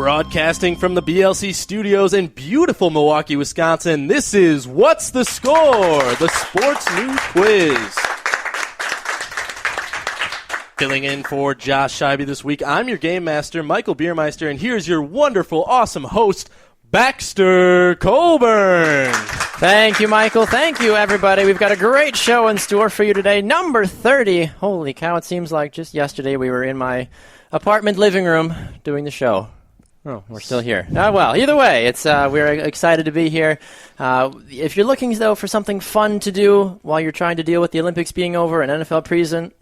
Broadcasting from the BLC studios in beautiful Milwaukee, Wisconsin, this is What's the Score? The Sports News Quiz. Filling in for Josh Scheibe this week, I'm your Game Master, Michael Beiermeister, and here's your wonderful, awesome host, Baxter Colburn. Thank you, Michael. Thank you, everybody. We've got a great show in store for you today. Number 30. Holy cow, it seems like just yesterday we were in my apartment living room doing the show. Oh, we're still here. Well, either way, it's we're excited to be here. If you're looking, though, for something fun to do while you're trying to deal with the Olympics being over and NFL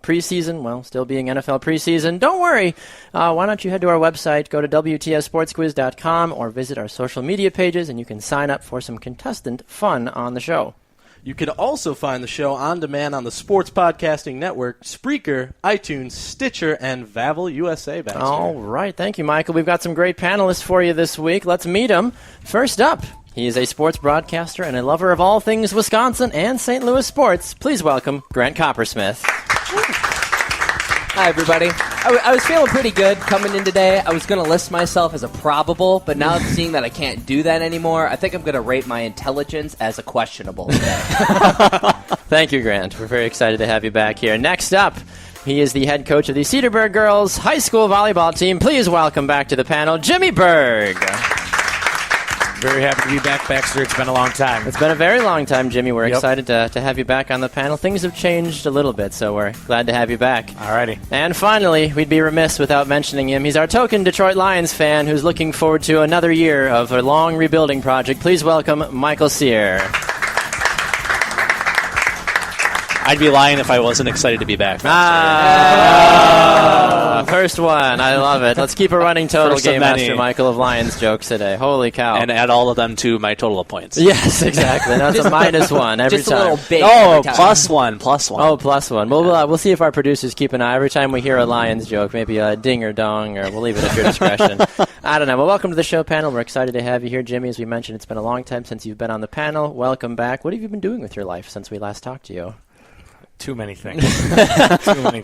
preseason, well, still being NFL preseason, don't worry. Why don't you head to our website, go to WTSSportsQuiz.com, or visit our social media pages, and you can sign up for some contestant fun on the show. You can also find the show on demand on the Sports Podcasting Network, Spreaker, iTunes, Stitcher, and Vavel USA. Baxter. All right. Thank you, Michael. We've got some great panelists for you this week. Let's meet them. First up, he is a sports broadcaster and a lover of all things Wisconsin and St. Louis sports. Please welcome Grant Coppersmith. Hi, everybody. I was feeling pretty good coming in today. I was going to list myself as a probable, but now seeing that I can't do that anymore, I think I'm going to rate my intelligence as a questionable today. Thank you, Grant. We're very excited to have you back here. Next up, he is the head coach of the Cedarburg girls high school volleyball team. Please welcome back to the panel, Jimmy Burg. Very happy to be back, Baxter. It's been a long time. It's been a very long time, Jimmy. We're excited to have you back on the panel. Things have changed a little bit, so we're glad to have you back. Alrighty. And finally, we'd be remiss without mentioning him. He's our token Detroit Lions fan who's looking forward to another year of a long rebuilding project. Please welcome Michael Sear. I'd be lying if I wasn't excited to be back. First one. I love it. Let's keep a running total, First of Game many. Master Michael of Lions jokes today. Holy cow. And add all of them to my total of points. Yes, exactly. That's a -1 every Just time. a little bit. Oh, every time. plus one. Oh, +1. We'll see if our producers keep an eye. Every time we hear a Lions joke, maybe a ding or dong, or we'll leave it at your discretion. I don't know. Well, welcome to the show panel. We're excited to have you here, Jimmy. As we mentioned, it's been a long time since you've been on the panel. Welcome back. What have you been doing with your life since we last talked to you? Too many things.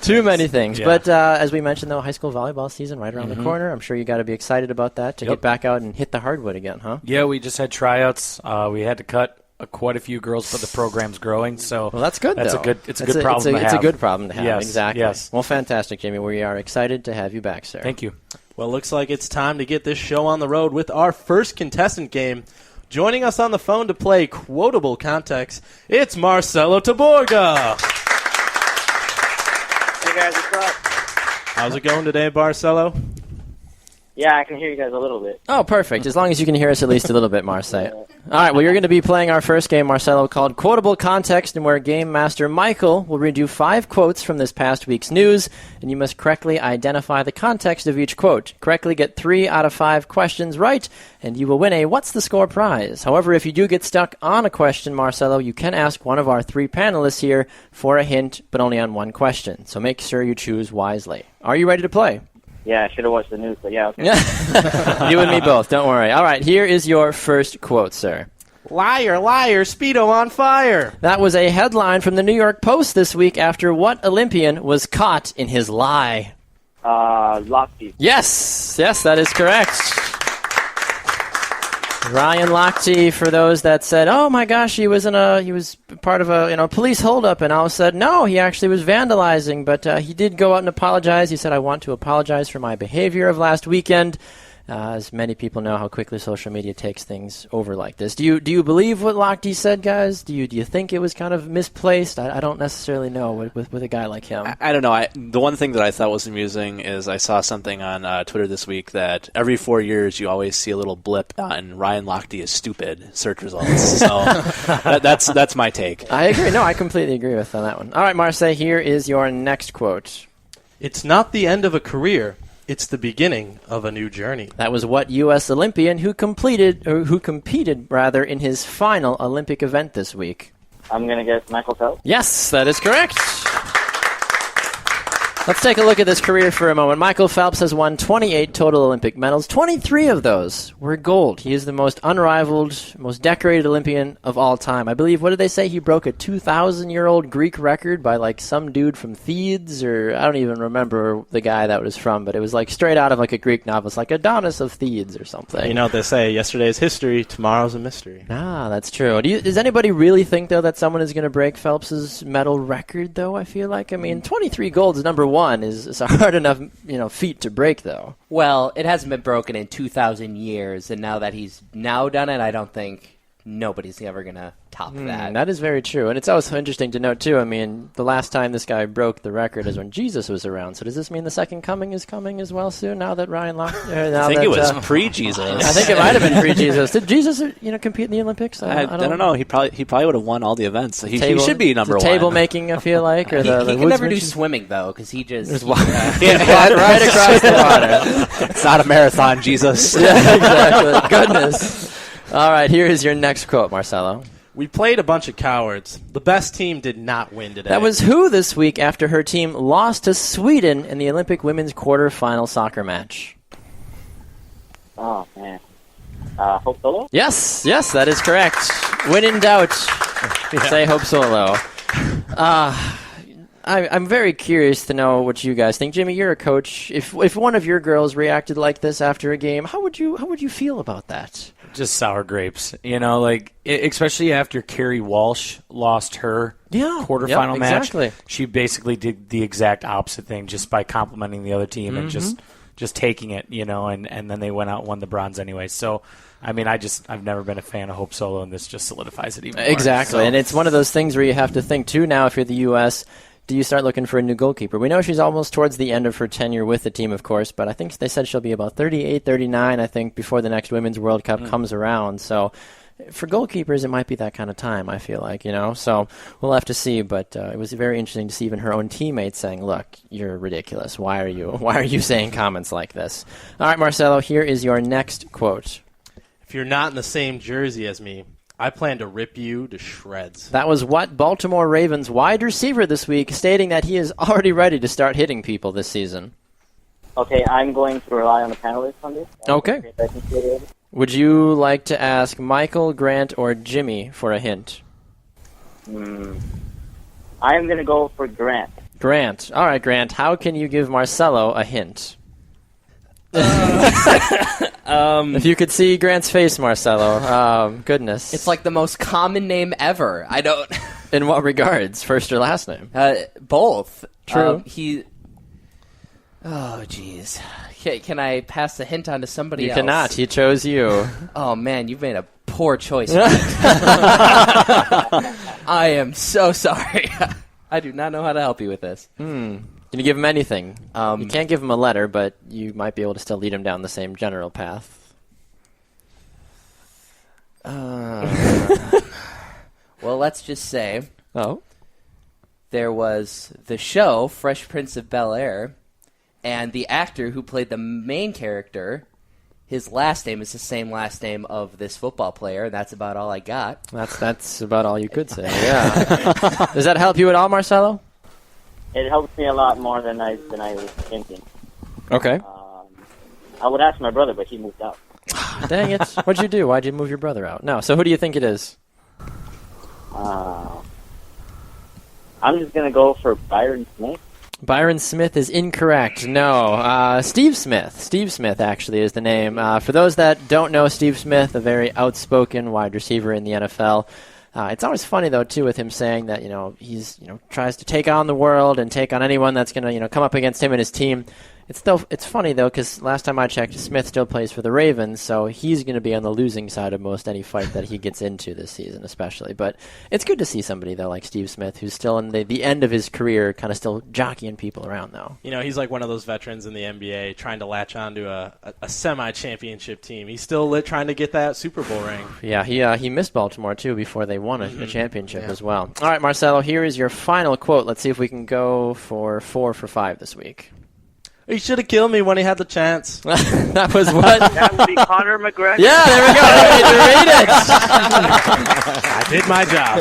Too many things. Yeah. But as we mentioned, though, high school volleyball season right around the corner. I'm sure you got to be excited about that to get back out and hit the hardwood again, huh? Yeah, we just had tryouts. We had to cut quite a few girls, but the program's growing. So well, that's good. It's though. a good problem to have. It's a good problem to have. Yes, Exactly. yes. Well, fantastic, Jimmy. We are excited to have you back, sir. Thank you. Well, looks like it's time to get this show on the road with our first contestant game. Joining us on the phone to play Quotable Context, it's Marcelo Taborga. Hey guys, what's up? How's it going today, Marcelo? Yeah, I can hear you guys a little bit. Oh, perfect. As long as you can hear us at least a little bit, Marcel. All right, well, you're going to be playing our first game, Marcelo, called Quotable Context, and where Game Master Michael will read you 5 quotes from this past week's news, and you must correctly identify the context of each quote. Correctly get 3 out of 5 questions right, and you will win a What's the Score prize. However, if you do get stuck on a question, Marcelo, you can ask one of our 3 panelists here for a hint, but only on one question. So make sure you choose wisely. Are you ready to play? Yeah, I should have watched the news, but yeah, okay. You and me both, don't worry. All right, here is your first quote, sir. Liar, liar, Speedo on fire. That was a headline from the New York Post this week after what Olympian was caught in his lie? Lochte. Yes, that is correct. Ryan Lochte, for those that said, "Oh my gosh, he was part of a police holdup," and all said, "No, he actually was vandalizing." But he did go out and apologize. He said, "I want to apologize for my behavior of last weekend." As many people know how quickly social media takes things over like this. Do you believe what Lochte said, guys? Do you think it was kind of misplaced? I don't necessarily know with a guy like him. I don't know. The one thing that I thought was amusing is I saw something on Twitter this week that every 4 years you always see a little blip on Ryan Lochte is stupid search results. So that's my take. I agree. No, I completely agree with that one. All right, Marseille, here is your next quote. It's not the end of a career. It's the beginning of a new journey. That was what U.S. Olympian who competed in his final Olympic event this week. I'm going to guess Michael Phelps. Yes, that is correct. Let's take a look at this career for a moment. Michael Phelps has won 28 total Olympic medals. 23 of those were gold. He is the most unrivaled, most decorated Olympian of all time. I believe, what did they say? He broke a 2,000-year-old Greek record by like some dude from Thebes, or I don't even remember the guy that was from, but it was like straight out of like a Greek novel. It's like Adonis of Thebes or something. You know what they say, yesterday's history, tomorrow's a mystery. Ah, that's true. Does anybody really think, though, that someone is going to break Phelps's medal record, though, I feel like? I mean, 23 gold is number one is a hard enough, feat to break, though. Well, it hasn't been broken in 2,000 years, and now that he's now done it, I don't think nobody's ever going to top that. That is very true. And it's also interesting to note, too, I mean, the last time this guy broke the record is when Jesus was around. So does this mean the second coming is coming as well soon, now that Ryan Lochte... I think it was pre-Jesus. I think it might have been pre-Jesus. Did Jesus, compete in the Olympics? I don't know. He probably would have won all the events. He should be number one. Table making, I feel like, or he can never do swimming though, because he just right across the water. It's not a marathon, Jesus. Yeah, exactly. Goodness. All right, here is your next quote, Marcelo. We played a bunch of cowards. The best team did not win today. That was who this week after her team lost to Sweden in the Olympic women's quarterfinal soccer match? Oh, man. Hope Solo? Yes, that is correct. When in doubt, say Hope Solo. I'm very curious to know what you guys think. Jimmy, you're a coach. If one of your girls reacted like this after a game, how would you feel about that? Just sour grapes, especially after Carrie Walsh lost her quarterfinal match. Exactly. She basically did the exact opposite thing just by complimenting the other team and just taking it, and then they went out and won the bronze anyway. So, I mean, I've never been a fan of Hope Solo, and this just solidifies it even more. Exactly, and it's one of those things where you have to think, too, now if you're the U.S., do you start looking for a new goalkeeper? We know she's almost towards the end of her tenure with the team, of course, but I think they said she'll be about 38, 39, I think, before the next Women's World Cup comes around. So for goalkeepers, it might be that kind of time, I feel like, So we'll have to see, but it was very interesting to see even her own teammates saying, look, you're ridiculous. Why are you saying comments like this? All right, Marcelo, here is your next quote. If you're not in the same jersey as me, I plan to rip you to shreds. That was what Baltimore Ravens wide receiver this week, stating that he is already ready to start hitting people this season. Okay, I'm going to rely on the panelists on this. Okay. Would you like to ask Michael, Grant, or Jimmy for a hint? I'm going to go for Grant. Grant. All right, Grant. How can you give Marcelo a hint? If you could see Grant's face, Marcelo, goodness. It's like the most common name ever. I don't... In what regards? First or last name? Both. True. Oh, jeez. Can I pass the hint on to somebody else? You cannot. He chose you. Oh, man, you've made a poor choice. I am so sorry. I do not know how to help you with this. Can you give him anything? You can't give him a letter, but you might be able to still lead him down the same general path. Well, let's just say there was the show Fresh Prince of Bel-Air, and the actor who played the main character, his last name is the same last name of this football player, and that's about all I got. That's about all you could say, yeah. Does that help you at all, Marcelo? It helps me a lot more than I was thinking. Okay. I would ask my brother, but he moved out. Dang it. What'd you do? Why'd you move your brother out? No. So who do you think it is? I'm just going to go for Byron Smith. Byron Smith is incorrect. No. Steve Smith. Steve Smith, actually, is the name. For those that don't know Steve Smith, a very outspoken wide receiver in the NFL. It's always funny, though, too, with him saying that, he's, tries to take on the world and take on anyone that's going to, come up against him and his team. It's funny, though, because last time I checked, Smith still plays for the Ravens, so he's going to be on the losing side of most any fight that he gets into this season, especially. But it's good to see somebody, though, like Steve Smith, who's still in the end of his career, kind of still jockeying people around, though. He's like one of those veterans in the NBA trying to latch on to a semi-championship team. He's still trying to get that Super Bowl ring. Yeah, he missed Baltimore, too, before they won a championship as well. All right, Marcelo, here is your final quote. Let's see if we can go for 4 for 5 this week. He should have killed me when he had the chance. That was what? That would be Conor McGregor. Yeah, there we go. I need to read it. I did my job.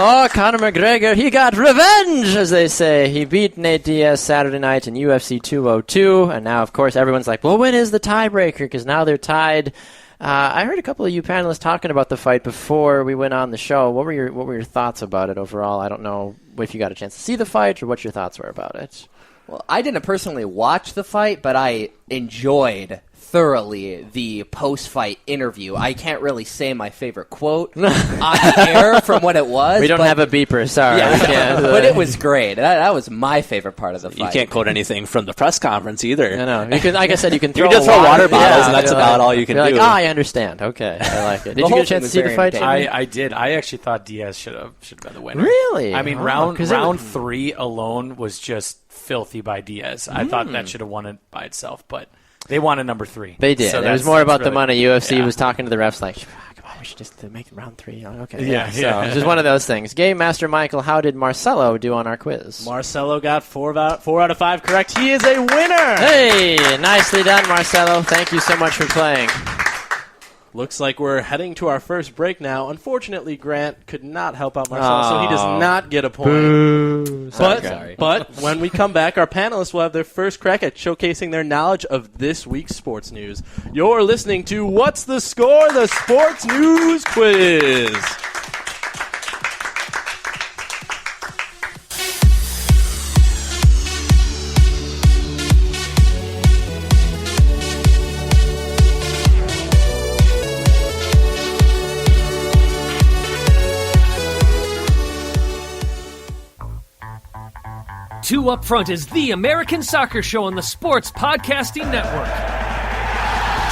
Oh, Conor McGregor, he got revenge, as they say. He beat Nate Diaz Saturday night in UFC 202, and now, of course, everyone's like, well, when is the tiebreaker? Because now they're tied. I heard a couple of you panelists talking about the fight before we went on the show. What were your thoughts about it overall? I don't know if you got a chance to see the fight or what your thoughts were about it. Well, I didn't personally watch the fight, but I enjoyed thoroughly the post-fight interview. I can't really say my favorite quote on the air from what it was. We don't have a beeper, sorry. Yeah, but it was great. That was my favorite part of the fight. You can't quote anything from the press conference either. No. You can, like I said, you can throw, just throw water bottles, and that's about all you can do. Like, I understand. Okay, I like it. Did you get a chance to see the fight, Jimmy? I did. I actually thought Diaz should have been the winner. Really? I mean, round 3 alone was just filthy by Diaz. I thought that should have won it by itself, but they wanted number 3. They did. So it was more about really, the money. UFC was talking to the refs like, come on, we should just make it round 3. Okay. Yeah. So it's just one of those things. Game Master Michael, how did Marcelo do on our quiz? Marcelo got 4 out of 5 correct. He is a winner. Hey, nicely done, Marcelo. Thank you so much for playing. Looks like we're heading to our first break now. Unfortunately, Grant could not help out Marcelo, so he does not get a point. Boo. But when we come back, our panelists will have their first crack at showcasing their knowledge of this week's sports news. You're listening to What's the Score? The Sports News Quiz. Two Up Front is the American soccer show on the Sports Podcasting Network.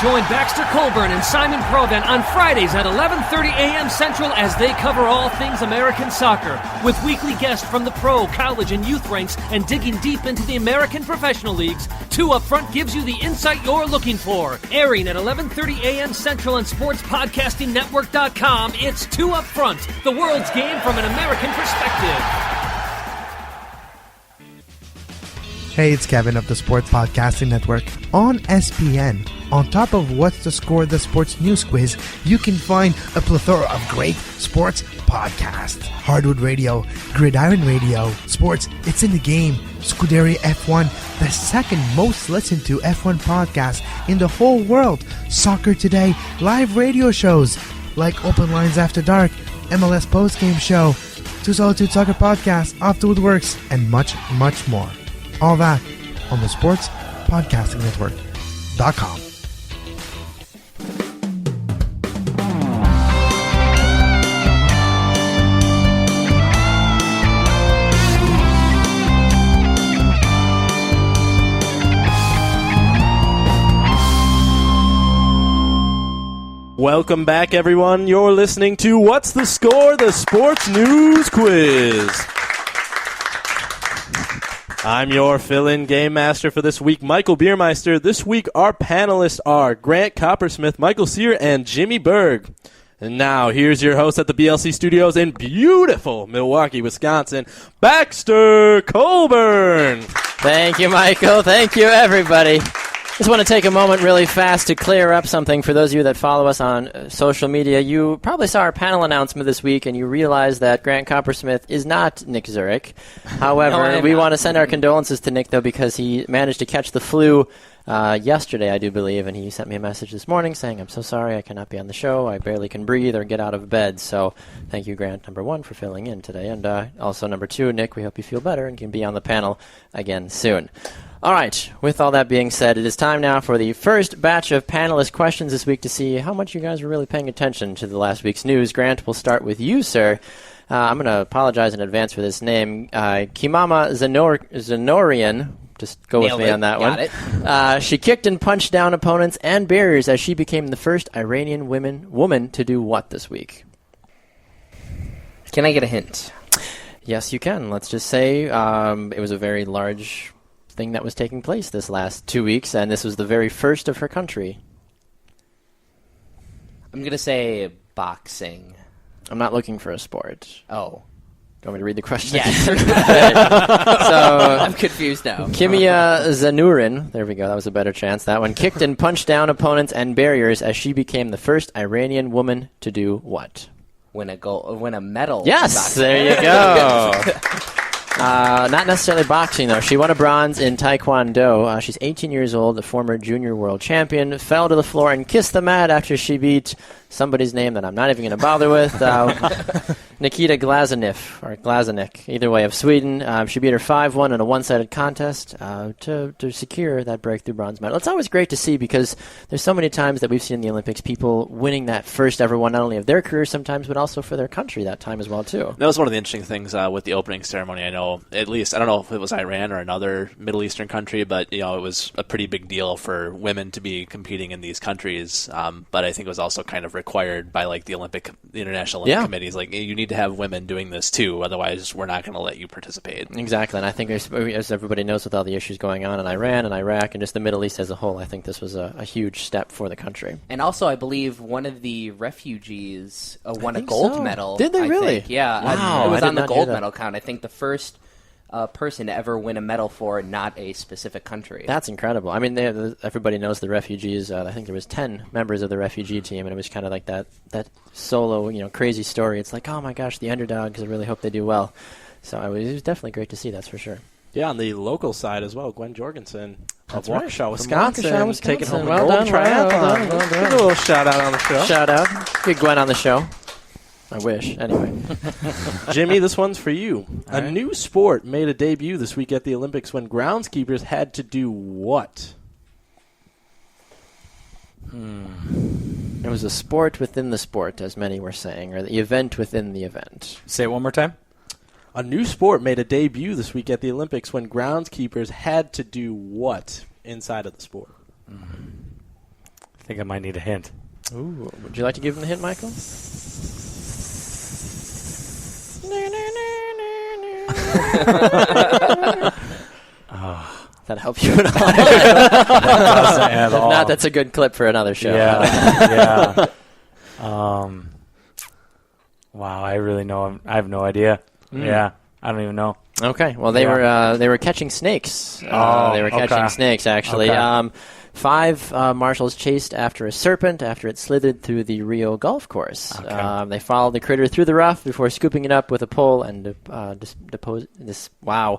Join Baxter Colburn and Simon Provan on Fridays at 11:30 a.m. Central as they cover all things American soccer, with weekly guests from the pro, college, and youth ranks and digging deep into the American professional leagues. Two Up Front gives you the insight you're looking for. Airing at 11:30 a.m. Central on SportsPodcastingNetwork.com, it's Two Up Front, the world's game from an American perspective. Hey, it's Kevin of the Sports Podcasting Network on SPN. On top of What's the Score? The Sports News Quiz, you can find a plethora of great sports podcasts. Hardwood Radio, Gridiron Radio, Sports, It's in the Game, Scuderia F1, the second most listened to F1 podcast in the whole world, Soccer Today, live radio shows like Open Lines After Dark, MLS Postgame Show, 202 Soccer Podcast, Off the Woodworks, and much, much more. All that on the Sports Podcasting Network.com. Welcome back, everyone. You're listening to What's the Score? The Sports News Quiz. I'm your fill-in game master for this week, Michael Beiermeister. This week, our panelists are Grant Coppersmith, Michael Sear, and Jimmy Burg. And now, here's your host at the BLC Studios in beautiful Milwaukee, Wisconsin, Baxter Colburn. Thank you, Michael. Thank you, everybody. Just want to take a moment really fast to clear up something for those of you that follow us on social media. You probably saw our panel announcement this week and you realized that Grant Coppersmith is not Nick Zurich. However, we want to send our condolences to Nick, though, because he managed to catch the flu yesterday, I do believe, and he sent me a message this morning saying, I'm so sorry I cannot be on the show. I barely can breathe or get out of bed. So thank you, Grant, number one, for filling in today. And also, number two, Nick, we hope you feel better and can be on the panel again soon. All right, with all that being said, it is time now for the first batch of panelist questions this week to see how much you guys were really paying attention to the last week's news. Grant, we'll start with you, sir. I'm going to apologize in advance for this name. Kimama Zanorian, just go with me on that one. She kicked and punched down opponents and barriers as she became the first Iranian woman to do what this week? Can I get a hint? Yes, you can. Let's just say it was a very large thing that was taking place this last 2 weeks, and this was the very first of her country. I'm going to say boxing. I'm not looking for a sport. Oh. Do you want me to read the question? Yes. So I'm confused now. Kimia Zanurin, there we go, that was a better chance. That one kicked and punched down opponents and barriers as she became the first Iranian woman to do what? win a medal. Yes, there you go. Not necessarily boxing, though. She won a bronze in Taekwondo. She's 18 years old, the former junior world champion. Fell to the floor and kissed the mat after she beat somebody's name that I'm not even going to bother with. Nikita Glazenik, either way, of Sweden. She beat her 5-1 in a one-sided contest to secure that breakthrough bronze medal. It's always great to see because there's so many times that we've seen in the Olympics people winning that first ever one, not only of their career sometimes, but also for their country that time as well, too. That was one of the interesting things with the opening ceremony. I know, at least, I don't know if it was Iran or another Middle Eastern country, but it was a pretty big deal for women to be competing in these countries. But I think it was also kind of required by the International Olympic Committees. You need to have women doing this too, otherwise we're not going to let you participate. Exactly, and I think as everybody knows with all the issues going on in Iran and Iraq and just the Middle East as a whole, I think this was a huge step for the country. And also, I believe one of the refugees won a gold medal. Did they really? Yeah, wow, it was on the gold medal count. I think the first person to ever win a medal for not a specific country. That's incredible. I mean, everybody knows the refugees. I think there was 10 members of the refugee team, and it was kind of like that solo, crazy story. It's like, oh my gosh, the underdogs. I really hope they do well. So it was definitely great to see. That's for sure. Yeah, on the local side as well, Gwen Jorgensen of right. Waukesha, Wisconsin, taking home well the gold triathlon. Well done. Give a little shout out on the show. Shout out. Get Gwen on the show. I wish. Anyway. Jimmy, this one's for you. All right. New sport made a debut this week at the Olympics when groundskeepers had to do what? It was a sport within the sport, as many were saying, or the event within the event. Say it one more time. A new sport made a debut this week at the Olympics when groundskeepers had to do what inside of the sport? I think I might need a hint. Ooh. Would you like to give him the hint, Michael? That helps you at all? Doesn't at all. If not, that's a good clip for another show. Yeah. Wow, I really know. I have no idea. Yeah, I don't even know. Okay, well, they were catching snakes. They were catching snakes, actually. Okay. 5 marshals chased after a serpent after it slithered through the Rio golf course. Okay. They followed the critter through the rough before scooping it up with a pole and depose this. Wow.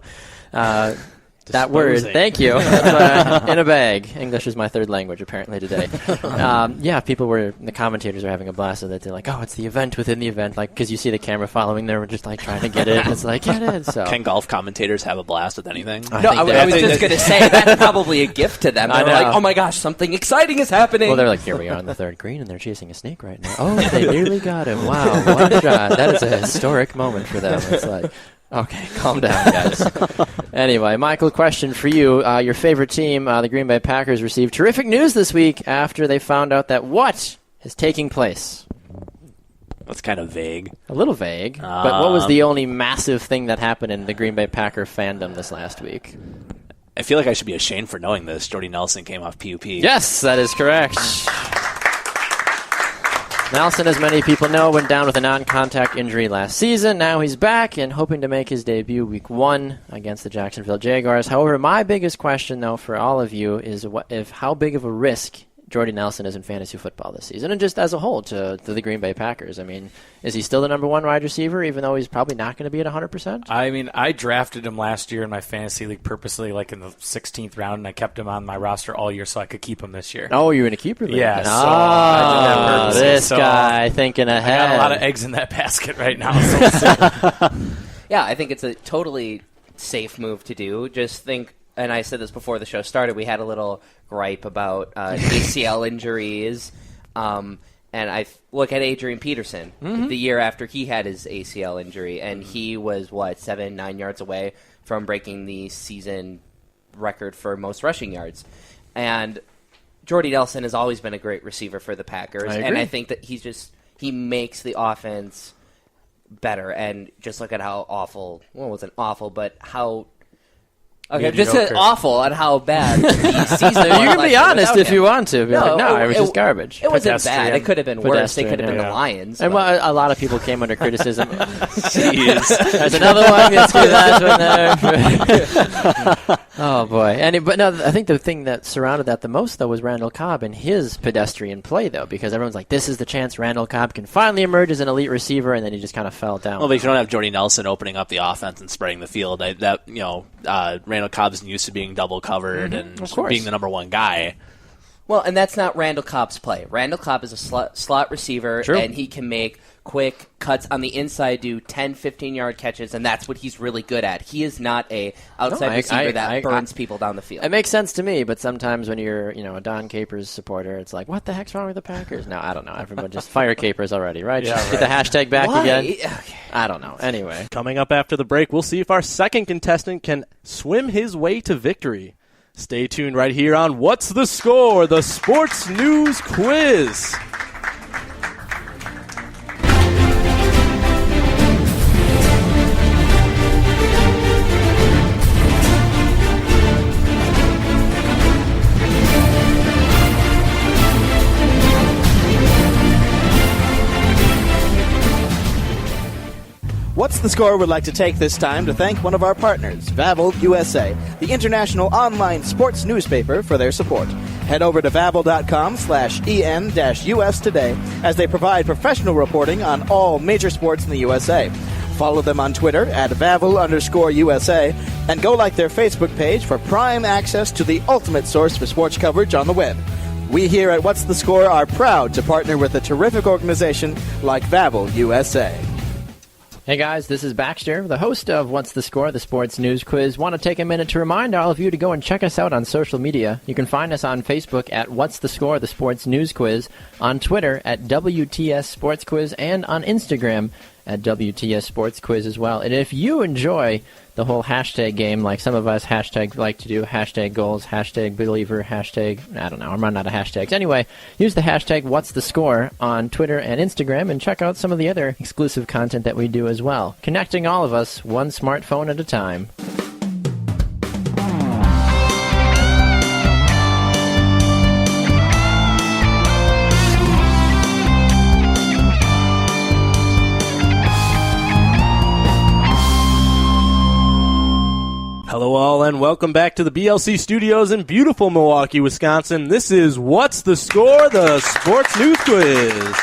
That word, thank you. In a bag. English is my third language, apparently, today. The commentators are having a blast with it. They're like, oh, it's the event within the event, because you see the camera following there, we're just trying to get it. It's like, yeah, it is. So. Can golf commentators have a blast with anything? I was just going to say, that's probably a gift to them. They're like, oh my gosh, something exciting is happening. Well, they're like, here we are on the third green, and they're chasing a snake right now. Oh, they nearly got him. Wow, what a shot. That is a historic moment for them. It's like... Okay, calm down, guys. Anyway, Michael, question for you. Your favorite team, the Green Bay Packers, received terrific news this week after they found out that what is taking place? That's kind of vague. A little vague. But what was the only massive thing that happened in the Green Bay Packer fandom this last week? I feel like I should be ashamed for knowing this. Jordy Nelson came off PUP. Yes, that is correct. Nelson, as many people know, went down with a non-contact injury last season. Now he's back and hoping to make his debut week 1 against the Jacksonville Jaguars. However, my biggest question, though, for all of you is how big of a risk Jordy Nelson is in fantasy football this season, and just as a whole to the Green Bay Packers. I mean, is he still the number 1 wide receiver, even though he's probably not going to be at 100%? I mean, I drafted him last year in my fantasy league purposely, in the 16th round, and I kept him on my roster all year so I could keep him this year. Oh, you're in a keeper league? Yeah. I did that purposely. This guy thinking ahead. I got a lot of eggs in that basket right now. Yeah, I think it's a totally safe move to do. Just think, and I said this before the show started, we had a little gripe about ACL injuries. And I look at Adrian Peterson the year after he had his ACL injury, and he was, 7-9 yards away from breaking the season record for most rushing yards. And Jordy Nelson has always been a great receiver for the Packers, and I think that he makes the offense better. And just look at how awful, well, it wasn't awful, but how... Okay, just awful at how bad the season was. You can be honest if you want to. It was just garbage. It wasn't bad. It could have been worse. They could have been the Lions. And a lot of people came under criticism. Jeez. There's another one. Let's do that one there. Oh, boy. I think the thing that surrounded that the most, though, was Randall Cobb and his pedestrian play, though, because everyone's like, this is the chance Randall Cobb can finally emerge as an elite receiver, and then he just kind of fell down. Well, but if you don't have Jordy Nelson opening up the offense and spreading the field, Randall Cobb's used to being double covered and being the number one guy. Well, and that's not Randall Cobb's play. Randall Cobb is a slot receiver, and he can make quick cuts on the inside, do 10, 15-yard catches, and that's what he's really good at. He is not a outside receiver that burns people down the field. It makes sense to me, but sometimes when you're a Don Capers supporter, it's like, what the heck's wrong with the Packers? No, I don't know. Everyone just fire Capers already, right? Yeah, Get the hashtag back again. Okay. I don't know. Anyway. Coming up after the break, we'll see if our second contestant can swim his way to victory. Stay tuned right here on What's the Score, the Sports News Quiz. What's the Score would like to take this time to thank one of our partners, Vavel USA, the international online sports newspaper, for their support. Head over to vavel.com/en-US today as they provide professional reporting on all major sports in the USA. Follow them on Twitter at Vavel_USA and go like their Facebook page for prime access to the ultimate source for sports coverage on the web. We here at What's the Score are proud to partner with a terrific organization like Vavel USA. Hey guys, this is Baxter, the host of What's the Score, the Sports News Quiz. Want to take a minute to remind all of you to go and check us out on social media. You can find us on Facebook at What's the Score, the Sports News Quiz, on Twitter at WTS Sports Quiz, and on Instagram at WTS Sports Quiz as well. And if you enjoy the whole hashtag game, like some of us like to do, hashtag goals, hashtag believer, hashtag, I don't know, I'm running out of hashtags. Anyway, use the hashtag What's the Score on Twitter and Instagram and check out some of the other exclusive content that we do as well. Connecting all of us one smartphone at a time. Hello all and welcome back to the BLC studios in beautiful Milwaukee, Wisconsin. This is What's the Score, the Sports News Quiz.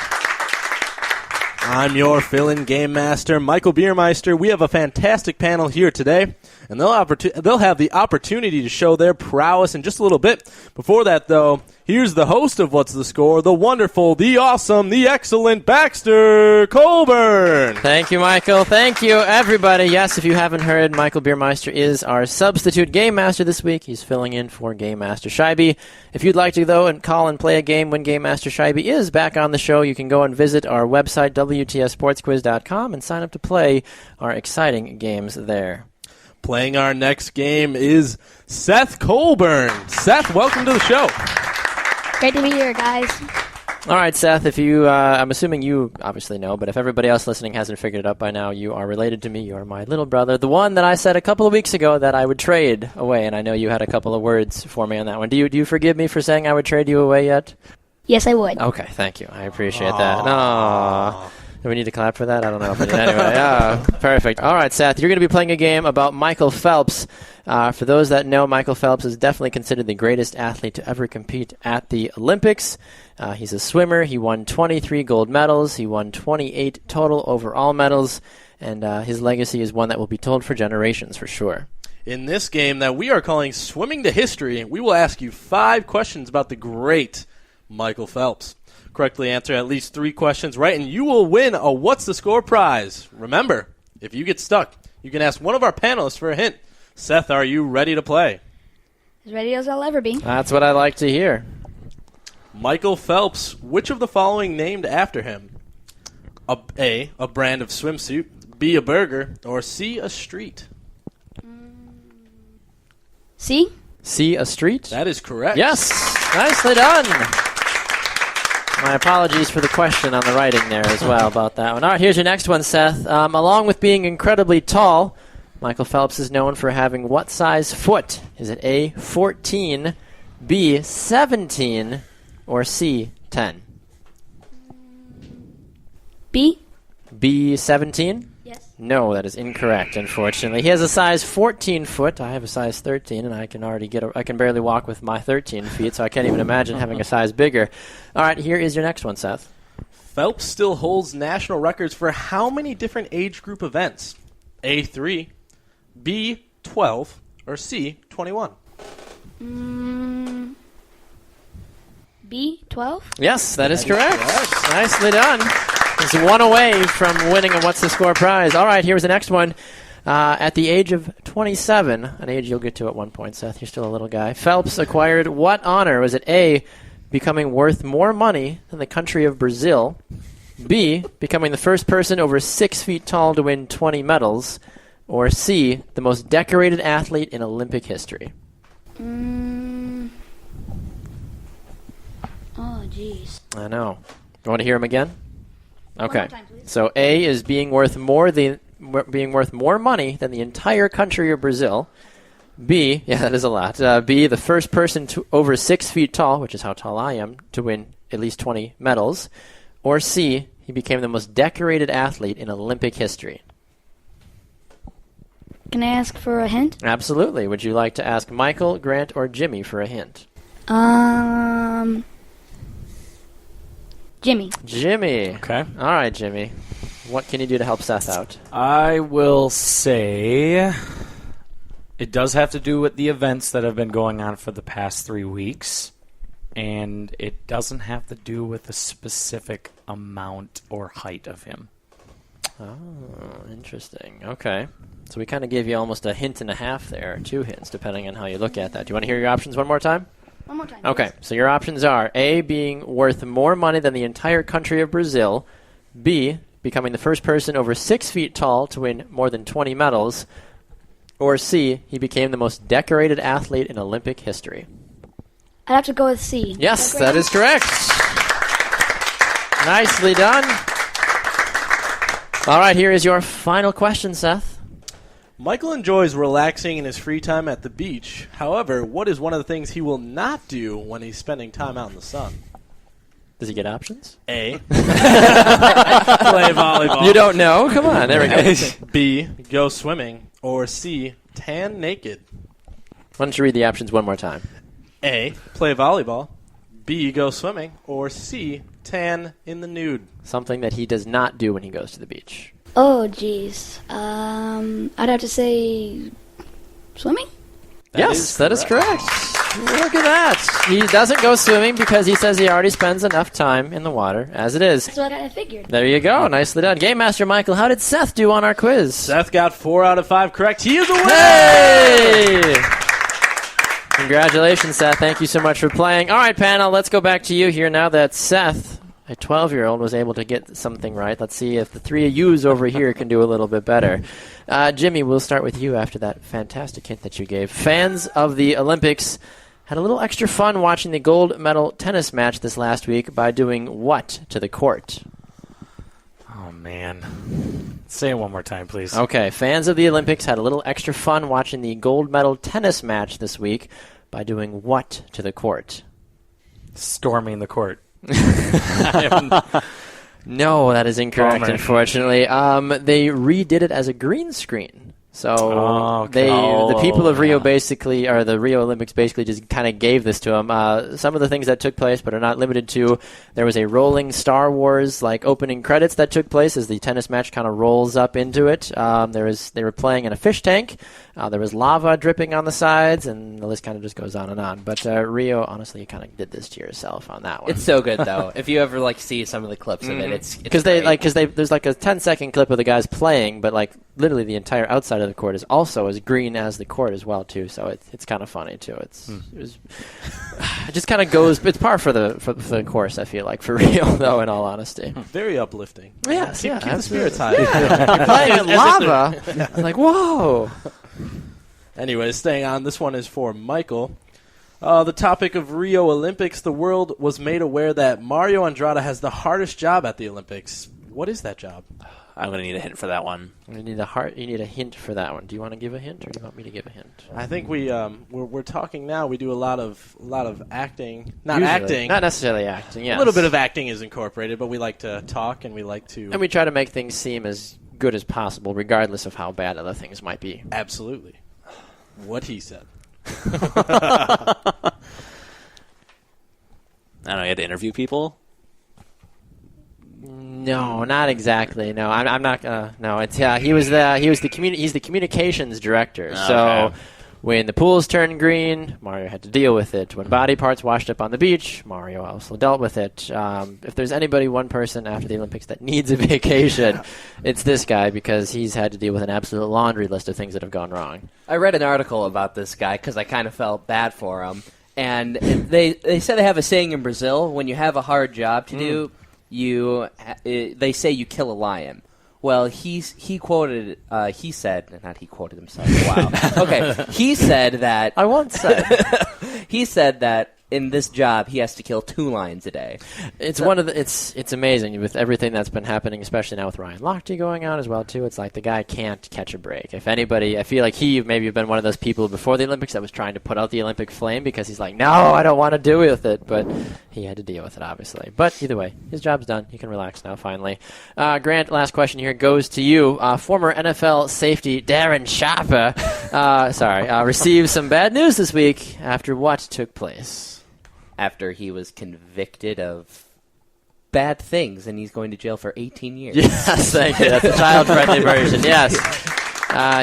I'm your fill-in game master, Michael Beiermeister. We have a fantastic panel here today, and they'll have the opportunity to show their prowess in just a little bit. Before that, though, here's the host of What's the Score, the wonderful, the awesome, the excellent Baxter Colburn. Thank you, Michael. Thank you, everybody. Yes, if you haven't heard, Michael Beiermeister is our substitute game master this week. He's filling in for Game Master Scheibe. If you'd like to, though, and call and play a game when Game Master Scheibe is back on the show, you can go and visit our website, WTSSportsQuiz.com, and sign up to play our exciting games there. Playing our next game is Seth Colburn. Seth, welcome to the show. Great to be here, guys. All right, Seth, if you, I'm assuming you obviously know, but if everybody else listening hasn't figured it out by now, you are related to me. You are my little brother, the one that I said a couple of weeks ago that I would trade away, and I know you had a couple of words for me on that one. Do you forgive me for saying I would trade you away yet? Yes, I would. Okay, thank you. I appreciate that. Aww. Do we need to clap for that? I don't know. If anyway, perfect. All right, Seth, you're going to be playing a game about Michael Phelps. For those that know, Michael Phelps is definitely considered the greatest athlete to ever compete at the Olympics. He's a swimmer. He won 23 gold medals. He won 28 total overall medals. And his legacy is one that will be told for generations, for sure. In this game that we are calling Swimming to History, we will ask you 5 questions about the great Michael Phelps. Correctly answer at least 3 questions right, and you will win a What's the Score prize. Remember, if you get stuck, you can ask one of our panelists for a hint. Seth, are you ready to play? As ready as I'll ever be. That's what I like to hear. Michael Phelps, which of the following named after him? A brand of swimsuit, B, a burger, or C, a street? C? C, a street? That is correct. Yes, nicely done. My apologies for the question on the writing there as well about that one. All right, here's your next one, Seth. Along with being incredibly tall, Michael Phelps is known for having what size foot? Is it A, 14, B, 17, or C, 10? B? B, 17? Yes. No, that is incorrect, unfortunately. He has a size 14 foot. I have a size 13, and I can barely walk with my 13 feet, so I can't even imagine having a size bigger. All right, here is your next one, Seth. Phelps still holds national records for how many different age group events? A, 3, B, 12, or C, 21? B, 12? Yes, that is correct. Nicely done. He's one away from winning a What's the Score prize. All right, here's the next one. At the age of 27, an age you'll get to at one point, Seth, you're still a little guy, Phelps acquired what honor? Was it A, becoming worth more money than the country of Brazil, B, becoming the first person over 6 feet tall to win 20 medals, or C, the most decorated athlete in Olympic history? Oh, jeez. I know. You want to hear him again? Okay. One more time, please. So A is being worth more money than the entire country of Brazil. B, yeah, that is a lot. B, the first person over 6 feet tall, which is how tall I am, to win at least 20 medals. Or C, he became the most decorated athlete in Olympic history. Can I ask for a hint? Absolutely. Would you like to ask Michael, Grant, or Jimmy for a hint? Jimmy. Jimmy. Okay. All right, Jimmy. What can you do to help Seth out? I will say it does have to do with the events that have been going on for the past 3 weeks, and it doesn't have to do with a specific amount or height of him. Oh, interesting. Okay. So we kind of gave you almost a hint and a half there, or 2 hints, depending on how you look at that. Do you want to hear your options one more time? One more time. Okay, please. so your options are A, being worth more money than the entire country of Brazil, B, becoming the first person over 6 feet tall to win more than 20 medals, or C, he became the most decorated athlete in Olympic history. I'd have to go with C. Yes, that is correct. Nicely done. All right, here is your final question, Seth. Michael enjoys relaxing in his free time at the beach. However, what is one of the things he will not do when he's spending time out in the sun? Does he get options? A, play volleyball. You don't know? Come on, there we go. B, go swimming. Or C, tan naked. Why don't you read the options one more time? A, play volleyball. B, go swimming. Or C, tan in the nude. Something that he does not do when he goes to the beach. Oh, jeez. I'd have to say swimming? Yes, that is correct. Look at that. He doesn't go swimming because he says he already spends enough time in the water as it is. That's what I figured. There you go. Nicely done. Game Master Michael, how did Seth do on our quiz? Seth got 4 out of 5 correct. He is a winner! Hey! Congratulations, Seth. Thank you so much for playing. All right, panel, let's go back to you here now that Seth, a 12-year-old, was able to get something right. Let's see if the 3 of yous over here can do a little bit better. Jimmy, we'll start with you after that fantastic hint that you gave. Fans of the Olympics had a little extra fun watching the gold medal tennis match this last week by doing what to the court? Oh, man. Say it one more time, please. Okay, fans of the Olympics had a little extra fun watching the gold medal tennis match this week by doing what to the court? Storming the court. No, that is incorrect, Bummer. Unfortunately. They redid it as a green screen. So the people of Rio basically, or the Rio Olympics basically just kind of gave this to them. Some of the things that took place, but are not limited to, there was a rolling Star Wars like opening credits that took place as the tennis match kind of rolls up into it. They were playing in a fish tank. There was lava dripping on the sides, and the list kind of just goes on and on. But Rio, honestly, you kind of did this to yourself on that one. It's so good though. If you ever see some of the clips of it, it's because there's like a 10-second clip of the guys playing, but like literally the entire outside of the court is also as green as the court as well too. So it's kind of funny too. It just kind of goes. It's par for the course. I feel like for Rio though. In all honesty, very uplifting. Yes, keep the absolutely. spirits high. Yeah. You're playing in lava. I'm like, whoa. Anyways, staying on, this one is for Michael. The topic of Rio Olympics, the world was made aware that Mario Andrade has the hardest job at the Olympics. What is that job? I'm going to need a hint for that one. You need a hint for that one. Do you want to give a hint, or do you want me to give a hint? I think we're talking now. We do a lot of acting. Not Usually. acting. Not necessarily acting, yes. A little bit of acting is incorporated, but we like to talk and we like to... And we try to make things seem as good as possible, regardless of how bad other things might be. Absolutely. What he said. I don't know, you had to interview people? No, not exactly. No, I'm not. No, it's he's the communications director. Okay. So when the pools turned green, Mario had to deal with it. When body parts washed up on the beach, Mario also dealt with it. If there's one person after the Olympics that needs a vacation, it's this guy, because he's had to deal with an absolute laundry list of things that have gone wrong. I read an article about this guy because I kind of felt bad for him. And they said they have a saying in Brazil: when you have a hard job to do, they say you kill a lion. Well, he quoted himself. Wow. Okay, he said that I once said he said that in this job he has to kill 2 lions a day. it's it's amazing with everything that's been happening, especially now with Ryan Lochte going on as well too. It's like the guy can't catch a break. If anybody, I feel like he maybe been one of those people before the Olympics that was trying to put out the Olympic flame, because he's like, no, I don't want to deal with it, but he had to deal with it, obviously. But either way, his job's done. He can relax now, finally. Grant, last question here goes to you. Former NFL safety Darren Sharper, received some bad news this week after what took place. After he was convicted of bad things, and he's going to jail for 18 years. Yes, thank you. That's a child-friendly version. Yes.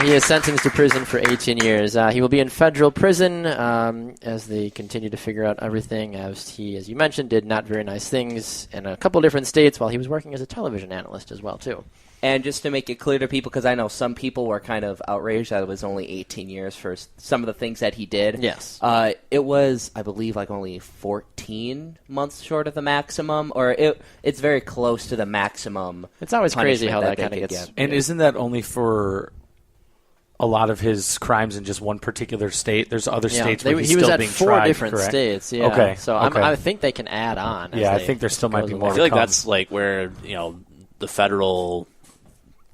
He is sentenced to prison for 18 years. He will be in federal prison as they continue to figure out everything, as he, as you mentioned, did not very nice things in a couple different states while he was working as a television analyst as well, too. And just to make it clear to people, because I know some people were kind of outraged that it was only 18 years for some of the things that he did. Yes. It was, I believe, like only 14 months short of the maximum, or it's very close to the maximum. It's always crazy how that kind of gets. And isn't that only for a lot of his crimes in just one particular state? There's other states where he's still being tried. He was at 4 different correct? states. Yeah. Okay. So okay. I think they can add on. Yeah, I think there still might be more. I feel like that's like where the federal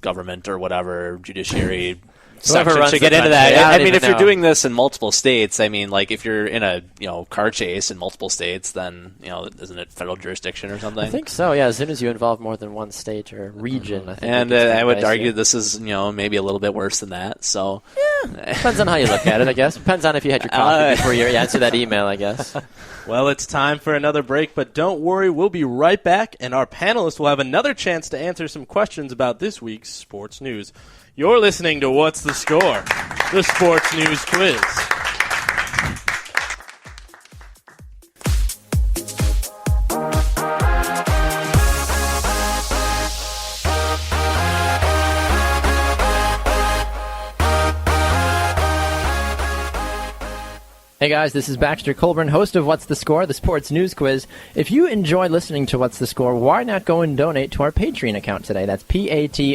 government or whatever judiciary section should get into that. Yeah, I mean, if you're doing this in multiple states, I mean, like if you're in a car chase in multiple states, then isn't it federal jurisdiction or something? I think so. Yeah, as soon as you involve more than one state or region, I think. And I would argue this is maybe a little bit worse than that. So yeah, depends on how you look at it, I guess. Depends on if you had your coffee before you answer that email, I guess. Well, it's time for another break, but don't worry, we'll be right back, and our panelists will have another chance to answer some questions about this week's sports news. You're listening to What's the Score? The Sports News Quiz. Hey guys, this is Baxter Colburn, host of What's the Score, the Sports News Quiz. If you enjoy listening to What's the Score, why not go and donate to our Patreon account today? That's patreon.com.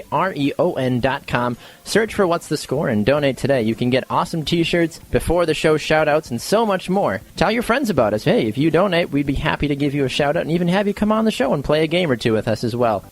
Search for What's the Score and donate today. You can get awesome t-shirts, before the show shout-outs, and so much more. Tell your friends about us. Hey, if you donate, we'd be happy to give you a shout-out and even have you come on the show and play a game or two with us as well.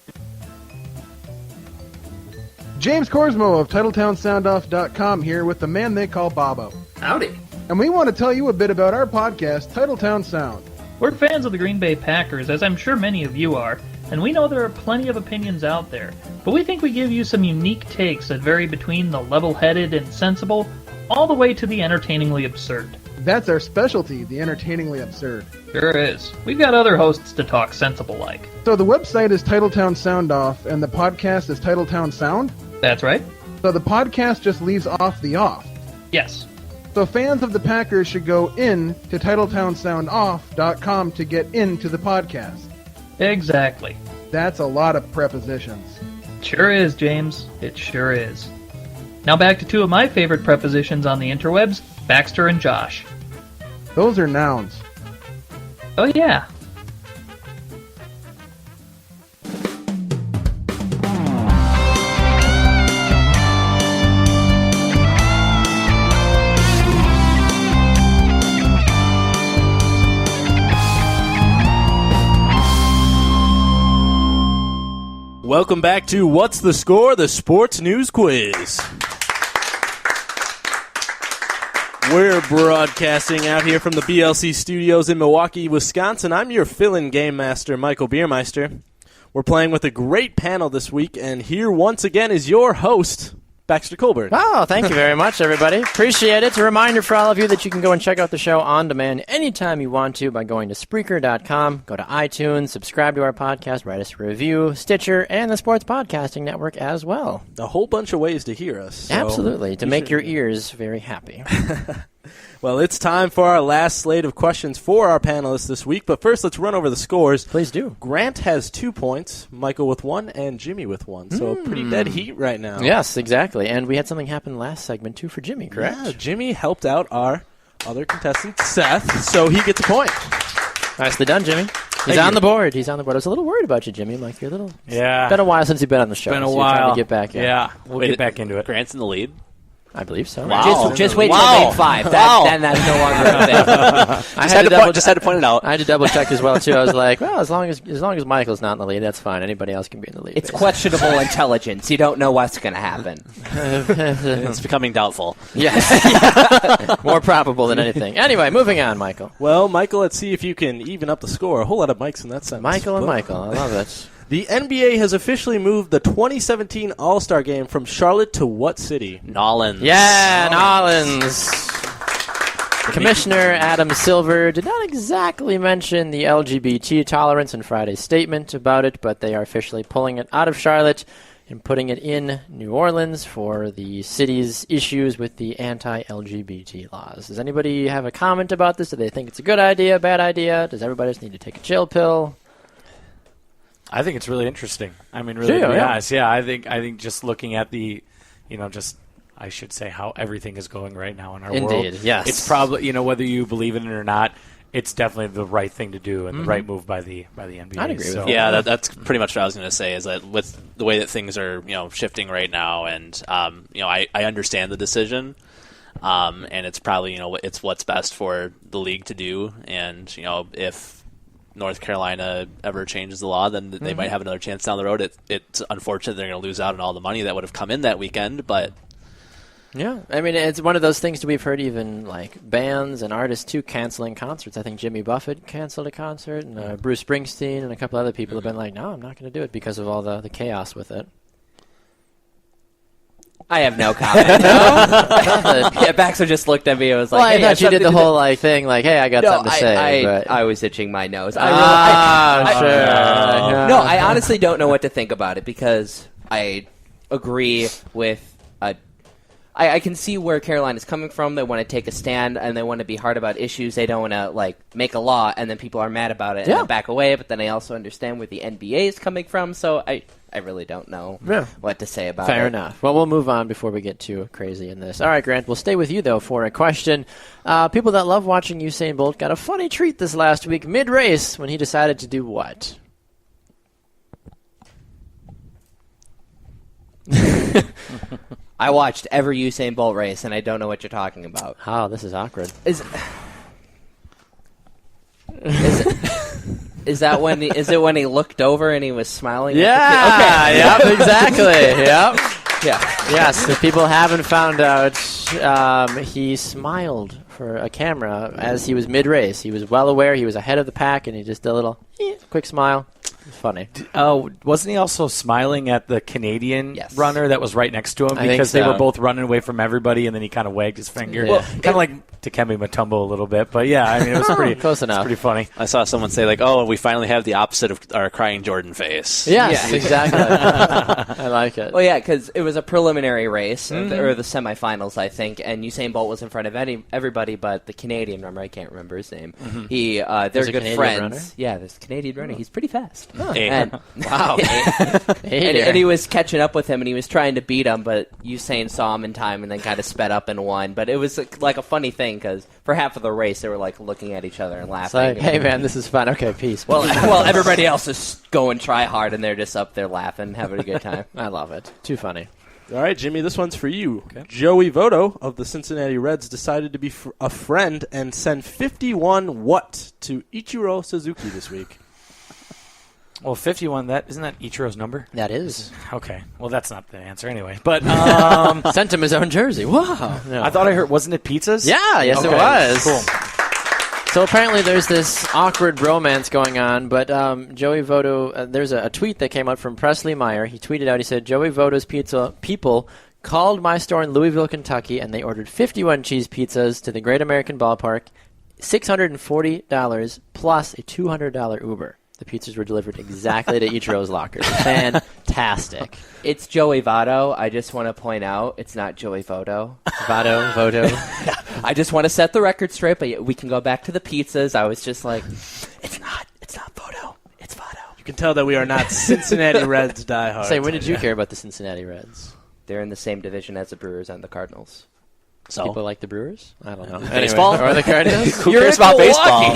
James Corsmo of TitletownSoundoff.com here with the man they call Bobo. Howdy. And we want to tell you a bit about our podcast, Titletown Sound. We're fans of the Green Bay Packers, as I'm sure many of you are, and we know there are plenty of opinions out there, but we think we give you some unique takes that vary between the level-headed and sensible, all the way to the entertainingly absurd. That's our specialty, the entertainingly absurd. Sure is. We've got other hosts to talk sensible-like. So the website is Titletown Sound Off, and the podcast is Titletown Sound? That's right. So the podcast just leaves off the off? Yes. So fans of the Packers should go in to TitletownSoundoff.com to get into the podcast. Exactly. That's a lot of prepositions. Sure is, James. It sure is. Now back to two of my favorite prepositions on the interwebs, Baxter and Josh. Those are nouns. Oh yeah. Welcome back to What's the Score? The Sports News Quiz. We're broadcasting out here from the BLC studios in Milwaukee, Wisconsin. I'm your fill-in game master, Michael Beiermeister. We're playing with a great panel this week, and here once again is your host, Baxter Colburn. Oh, thank you very much, everybody. Appreciate it. It's a reminder for all of you that you can go and check out the show on demand anytime you want to by going to Spreaker.com, go to iTunes, subscribe to our podcast, write us a review, Stitcher, and the Sports Podcasting Network as well. A whole bunch of ways to hear us. So Absolutely, to make your ears very happy. Well, it's time for our last slate of questions for our panelists this week, but first let's run over the scores. Please do. Grant has 2 points, Michael with 1, and Jimmy with 1. So a pretty dead heat right now. Yes, exactly. And we had something happen last segment, too, for Jimmy, correct? Yeah, Jimmy helped out our other contestant, Seth, so he gets a point. Nicely done, Jimmy. He's on the board. He's on the board. I was a little worried about you, Jimmy. Like, you're a little... Yeah. It's been a while since you've been on the show. Been a so while. You're trying to get back in. Yeah, we'll get back into it. Grant's in the lead. I believe so. Wow. Just wait till game 5. Then that's no longer a thing. Just had to point it out. I had to double check as well too. I was like, well, as long as Michael's not in the lead, that's fine. Anybody else can be in the lead. It's questionable intelligence. You don't know what's going to happen. It's becoming doubtful. Yes. More probable than anything. Anyway, moving on, Michael. Well, Michael, let's see if you can even up the score. A whole lot of mics in that sentence. Michael and Michael. I love it. The NBA has officially moved the 2017 All-Star Game from Charlotte to what city? Nolans. Yeah, Nolans. Commissioner Adam Silver did not exactly mention the LGBT tolerance in Friday's statement about it, but they are officially pulling it out of Charlotte and putting it in New Orleans for the city's issues with the anti-LGBT laws. Does anybody have a comment about this? Do they think it's a good idea, bad idea? Does everybody just need to take a chill pill? I think it's really interesting. I mean, really, to be honest, yeah. I think just looking at the, I should say how everything is going right now in our world. Indeed, yes. It's probably, whether you believe in it or not, it's definitely the right thing to do and the right move by the NBA. I'd agree with you. Yeah, that's pretty much what I was going to say. Is that with the way that things are, shifting right now, and I understand the decision, and it's probably it's what's best for the league to do, and if North Carolina ever changes the law, then they might have another chance down the road. It's unfortunate they're going to lose out on all the money that would have come in that weekend, but yeah, I mean, it's one of those things we've heard even like bands and artists too canceling concerts. I think Jimmy Buffett canceled a concert, and Bruce Springsteen and a couple other people have been like, no, I'm not going to do it because of all the chaos with it. I have no comment. Yeah, Baxter just looked at me and was like, well, I hey, thought you did the whole thing like, hey, I got something to say. But I was itching my nose. Sure. No, I honestly don't know what to think about it because I agree with I can see where Carolina's coming from. They want to take a stand and they want to be hard about issues. They don't want to make a law and then people are mad about it and then back away. But then I also understand where the NBA is coming from. So I really don't know what to say about it. Fair enough. Well, we'll move on before we get too crazy in this. All right, Grant, we'll stay with you, though, for a question. People that love watching Usain Bolt got a funny treat this last week mid-race when he decided to do what? I watched every Usain Bolt race, and I don't know what you're talking about. Oh, this is awkward. Is it when he looked over and he was smiling? Yeah. Okay. Yep. Exactly. Yep. Yeah. Yes. If people haven't found out, he smiled for a camera as he was mid-race. He was well aware. He was ahead of the pack, and he just did a little quick smile. Funny. Wasn't he also smiling at the Canadian runner that was right next to him because they were both running away from everybody, and then he kind of wagged his finger, kind of like Dikembe Mutombo a little bit. But yeah, I mean, it was pretty close enough. Pretty funny. I saw someone say "Oh, we finally have the opposite of our crying Jordan face." Yes, exactly. I like it. Well, yeah, because it was a preliminary race or the semifinals, I think, and Usain Bolt was in front of everybody but the Canadian runner. I can't remember his name. They're good Canadian friends. Runner? Yeah, there's a Canadian runner. He's pretty fast. And, wow. And he was catching up with him, and he was trying to beat him, but Usain saw him in time and then kind of sped up and won. But it was like a funny thing because for half of the race, they were looking at each other and laughing. It's like, hey, man, this is fun. Okay, peace. Well, everybody else is going try hard, and they're just up there laughing, having a good time. I love it. Too funny. All right, Jimmy, this one's for you. Okay. Joey Votto of the Cincinnati Reds decided to be a friend and send 51 what to Ichiro Suzuki this week? Well, 51, isn't that Ichiro's number? That is. Okay. Well, that's not the answer anyway. But sent him his own jersey. Wow. No. I thought I heard, wasn't it pizzas? Yeah, yes, okay. it was. Cool. So apparently there's this awkward bromance going on, but Joey Votto, there's a tweet that came out from Presley Meyer. He tweeted out, he said, Joey Votto's pizza people called my store in Louisville, Kentucky, and they ordered 51 cheese pizzas to the Great American Ballpark, $640 plus a $200 Uber. The pizzas were delivered exactly to each row's locker. Fantastic. It's Joey Votto. I just want to point out it's not Joey Votto. Votto. I just want to set the record straight, but we can go back to the pizzas. I was just like, it's not Votto. It's Votto. You can tell that we are not Cincinnati Reds diehards. Say, when did you care about the Cincinnati Reds? They're in the same division as the Brewers and the Cardinals. So people like the Brewers? I don't know. Baseball? Anyway, or the Cardinals? Who cares about baseball?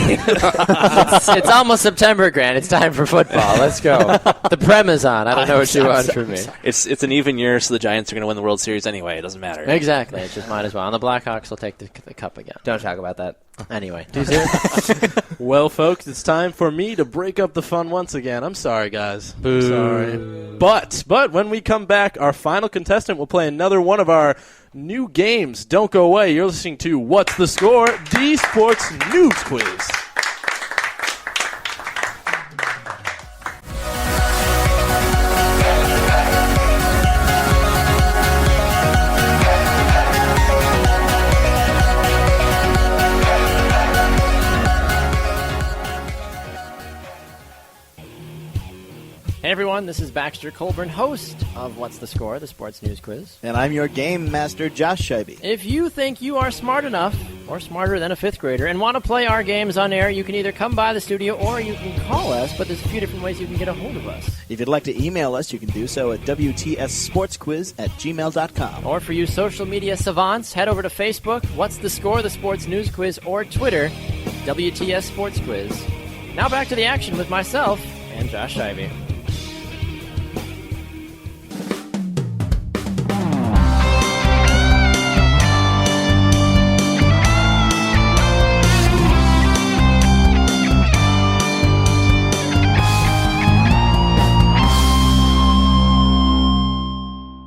It's almost September, Grant. It's time for football. Let's go. The Prem is on. I don't know what you want from me. It's an even year, so the Giants are going to win the World Series anyway. It doesn't matter. Exactly. It just might as well. And the Blackhawks will take the cup again. Don't talk about that. Anyway. Well, folks, it's time for me to break up the fun once again. I'm sorry, guys. Boo. Sorry. But when we come back, our final contestant will play another one of our new games. Don't go away. You're listening to What's the Score? D Sports News Quiz. Hey everyone, this is Baxter Colburn, host of What's the Score, the sports news quiz. And I'm your Game Master Josh Scheibe. If you think you are smart enough, or smarter than a fifth grader, and want to play our games on air, you can either come by the studio or you can call us, but there's a few different ways you can get a hold of us. If you'd like to email us, you can do so at WTSSportsQuiz@gmail.com. Or for you social media savants, head over to Facebook, What's the Score, the sports news quiz, or Twitter, WTS Sports Quiz. Now back to the action with myself and Josh Scheibe.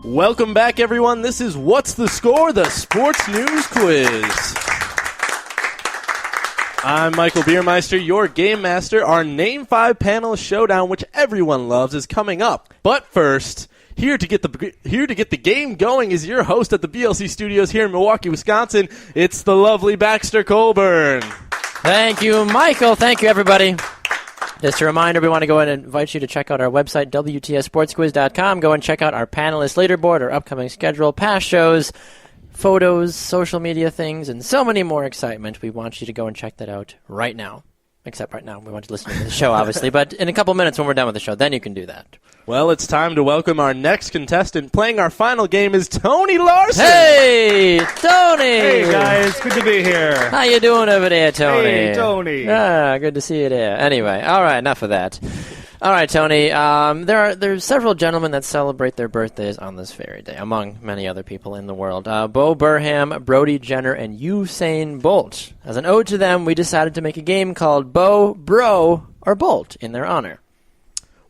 Welcome back, everyone. This is What's the Score? The Sports News Quiz. I'm Michael Beiermeister, your Game Master. Our Name 5 panelist showdown, which everyone loves, is coming up. But first, here to get the game going is your host at the BLC Studios here in Milwaukee, Wisconsin. It's the lovely Baxter Colburn. Thank you, Michael. Thank you, everybody. Just a reminder, we want to go ahead and invite you to check out our website, WTSSportsQuiz.com. Go and check out our panelist leaderboard, our upcoming schedule, past shows, photos, social media things, and so many more excitement. We want you to go and check that out right now. Except right now. We want you to listen to the show, obviously. But in a couple minutes when we're done with the show, then you can do that. Well, it's time to welcome our next contestant. Playing our final game is Tony Larson. Hey, Tony! Hey, guys. Good to be here. How you doing over there, Tony? Hey, Tony. Good to see you there. Anyway, all right, enough of that. All right, Tony, there's several gentlemen that celebrate their birthdays on this very day, among many other people in the world. Bo Burham, Brody Jenner, and Usain Bolt. As an ode to them, we decided to make a game called Bo, Bro, or Bolt in their honor.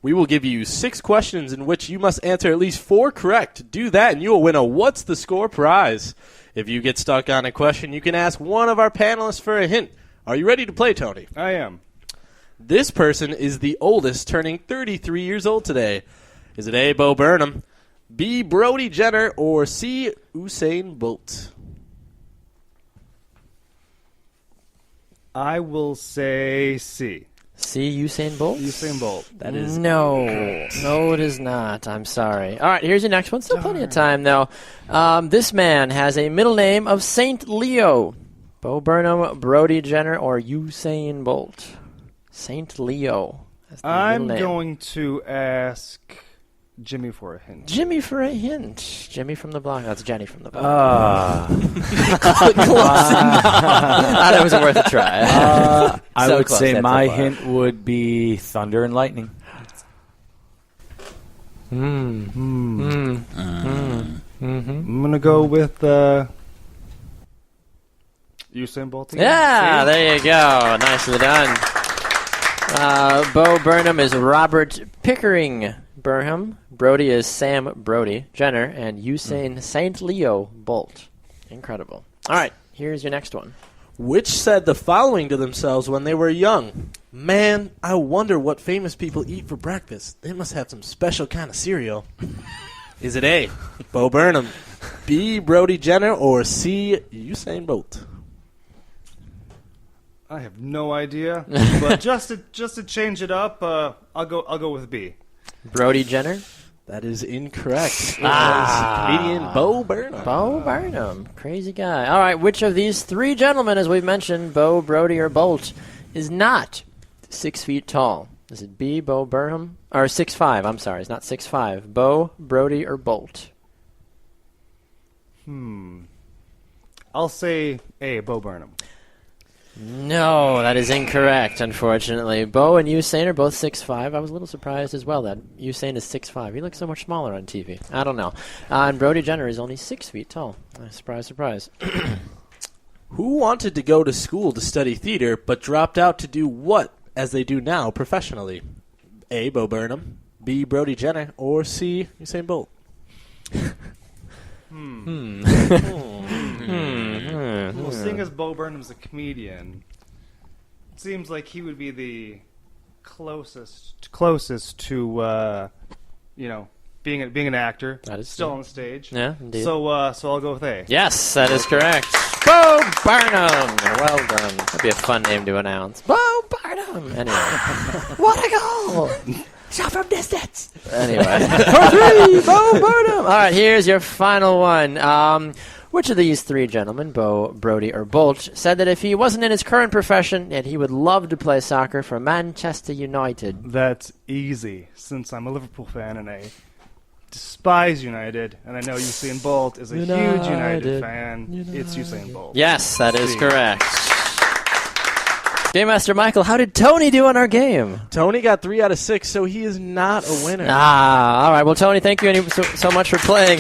We will give you 6 questions in which you must answer at least 4 correct. Do that, and you will win a What's the Score prize. If you get stuck on a question, you can ask one of our panelists for a hint. Are you ready to play, Tony? I am. This person is the oldest, turning 33 years old today. Is it A, Bo Burnham, B, Brody Jenner, or C, Usain Bolt? I will say C. C, Usain Bolt? Usain Bolt. That is no, it is not. I'm sorry. All right, here's your next one. Still plenty of time, though. This man has a middle name of Saint Leo. Bo Burnham, Brody Jenner, or Usain Bolt? Saint Leo. I'm going to ask Jimmy for a hint. Jimmy for a hint. Jimmy from the block. That's Jenny from the block. Close enough. That was worth a try. I would say my hint would be Thunder and Lightning. I'm going to go with Usain Bolt again. Yeah, there you go. Nicely done. Bo Burnham is Robert Pickering Burham. Brody is Sam Brody Jenner. And Usain St. Leo Bolt. Incredible. All right, here's your next one. which said the following to themselves when they were young. Man, I wonder what famous people eat for breakfast. They must have some special kind of cereal. Is it A, Bo Burnham, B, Brody Jenner, or C, Usain Bolt? I have no idea, but just to change it up, I'll go with B. Brody Jenner? That is incorrect. It was comedian Bo Burnham. Bo Burnham. Crazy guy. All right, which of these three gentlemen, as we've mentioned, Bo, Brody, or Bolt, is not 6 feet tall? Is it B, Bo Burnham? Or 6'5", I'm sorry. It's not 6'5". Bo, Brody, or Bolt? I'll say A, Bo Burnham. No, that is incorrect, unfortunately. Bo and Usain are both 6'5". I was a little surprised as well that Usain is 6'5". He looks so much smaller on TV. I don't know. And Brody Jenner is only 6 feet tall. Surprise, surprise. Who wanted to go to school to study theater but dropped out to do what as they do now professionally? A, Bo Burnham, B, Brody Jenner, or C, Usain Bolt? Well, seeing as Bo Burnham's a comedian, it seems like he would be the closest to being an actor. That is still true. on the stage. Yeah, indeed. So I'll go with A. Yes, that is correct. Bo Burnham. Well done. That'd be a fun name to announce. Bo Burnham. Anyway. What a goal! Shot from distance. Anyway. For three, Bo Burnham. All right, here's your final one. Which of these three gentlemen, Bo, Brody, or Bolt, said that if he wasn't in his current profession, that he would love to play soccer for Manchester United? That's easy, since I'm a Liverpool fan and I despise United, and I know Usain Bolt is a huge United fan. It's Usain Bolt. Yes, that is correct. Game Master Michael, how did Tony do on our game? Tony got 3 out of 6, so he is not a winner. All right. Well, Tony, thank you so much for playing.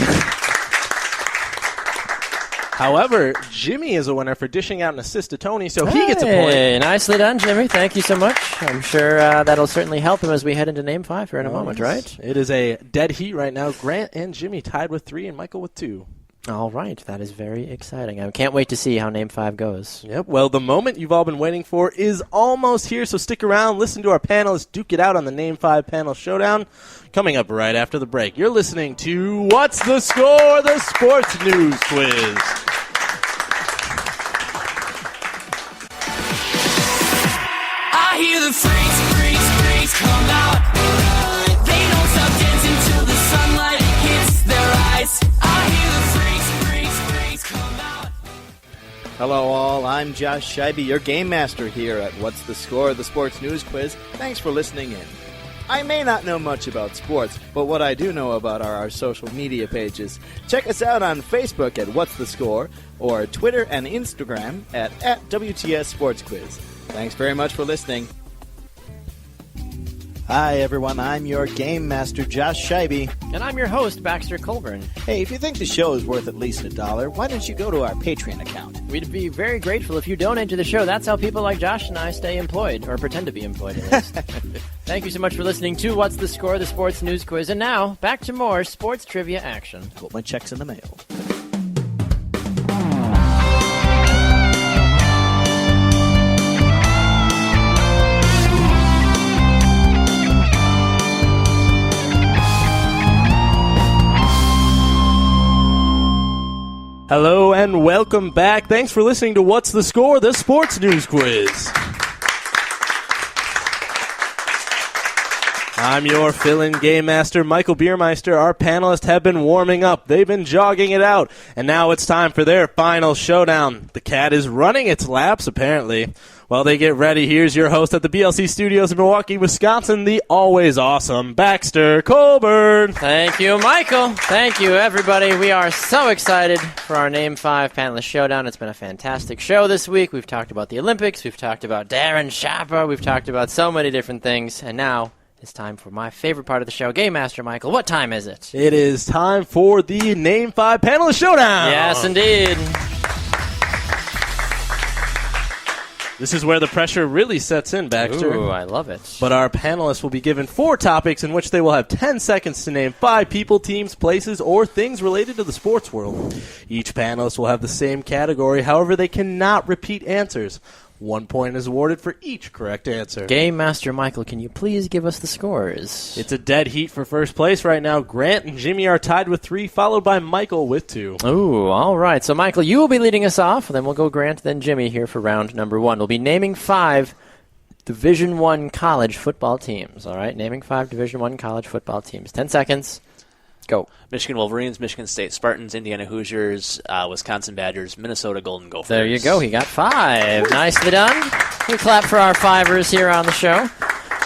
However, Jimmy is a winner for dishing out an assist to Tony, so he gets a point. Nicely done, Jimmy. Thank you so much. I'm sure that'll certainly help him as we head into Name 5 here in a moment, right? It is a dead heat right now. Grant and Jimmy tied with 3 and Michael with 2. All right. That is very exciting. I can't wait to see how Name 5 goes. Yep. Well, the moment you've all been waiting for is almost here, so stick around. Listen to our panelists duke it out on the Name 5 panel showdown. Coming up right after the break, you're listening to What's the Score? The Sports News Quiz. I hear the freaks come out. They don't stop dancing till the sunlight hits their eyes. I hear the freaks come out. Hello all, I'm Josh Scheibe, your Game Master here at What's the Score? The Sports News Quiz. Thanks for listening in. I may not know much about sports, but what I do know about are our social media pages. Check us out on Facebook at What's the Score, or Twitter and Instagram at WTS Sports Quiz. Thanks very much for listening. Hi everyone, I'm your Game Master Josh Scheibe. And I'm your host, Baxter Colburn. Hey, if you think the show is worth at least $1, why don't you go to our Patreon account? We'd be very grateful if you donate to the show. That's how people like Josh and I stay employed, or pretend to be employed at least. Thank you so much for listening to What's the Score? The Sports News Quiz. And now, back to more sports trivia action. Put my checks in the mail. Hello and welcome back. Thanks for listening to What's the Score? The Sports News Quiz. I'm your fill-in game master, Michael Beiermeister. Our panelists have been warming up. They've been jogging it out. And now it's time for their final showdown. The cat is running its laps, apparently. While they get ready, here's your host at the BLC Studios in Milwaukee, Wisconsin, the always awesome Baxter Colburn. Thank you, Michael. Thank you, everybody. We are so excited for our Name 5 panelist showdown. It's been a fantastic show this week. We've talked about the Olympics. We've talked about Darren Sharper. We've talked about so many different things. And now it's time for my favorite part of the show, Game Master Michael. What time is it? It is time for the Name 5 panelist showdown. Yes, indeed. This is where the pressure really sets in, Baxter. Ooh, I love it. But our panelists will be given 4 topics in which they will have 10 seconds to name 5 people, teams, places, or things related to the sports world. Each panelist will have the same category. However, they cannot repeat answers. 1 point is awarded for each correct answer. Game Master Michael, can you please give us the scores? It's a dead heat for first place right now. Grant and Jimmy are tied with 3, followed by Michael with 2. Ooh, all right. So, Michael, you will be leading us off. Then we'll go Grant, then Jimmy here for round number 1. We'll be naming 5 Division I college football teams. All right, naming 5 Division I college football teams. 10 seconds. Go. Michigan Wolverines, Michigan State Spartans, Indiana Hoosiers, Wisconsin Badgers, Minnesota Golden Gophers. There you go. He got 5. Nicely done. We clap for our 5ers here on the show. All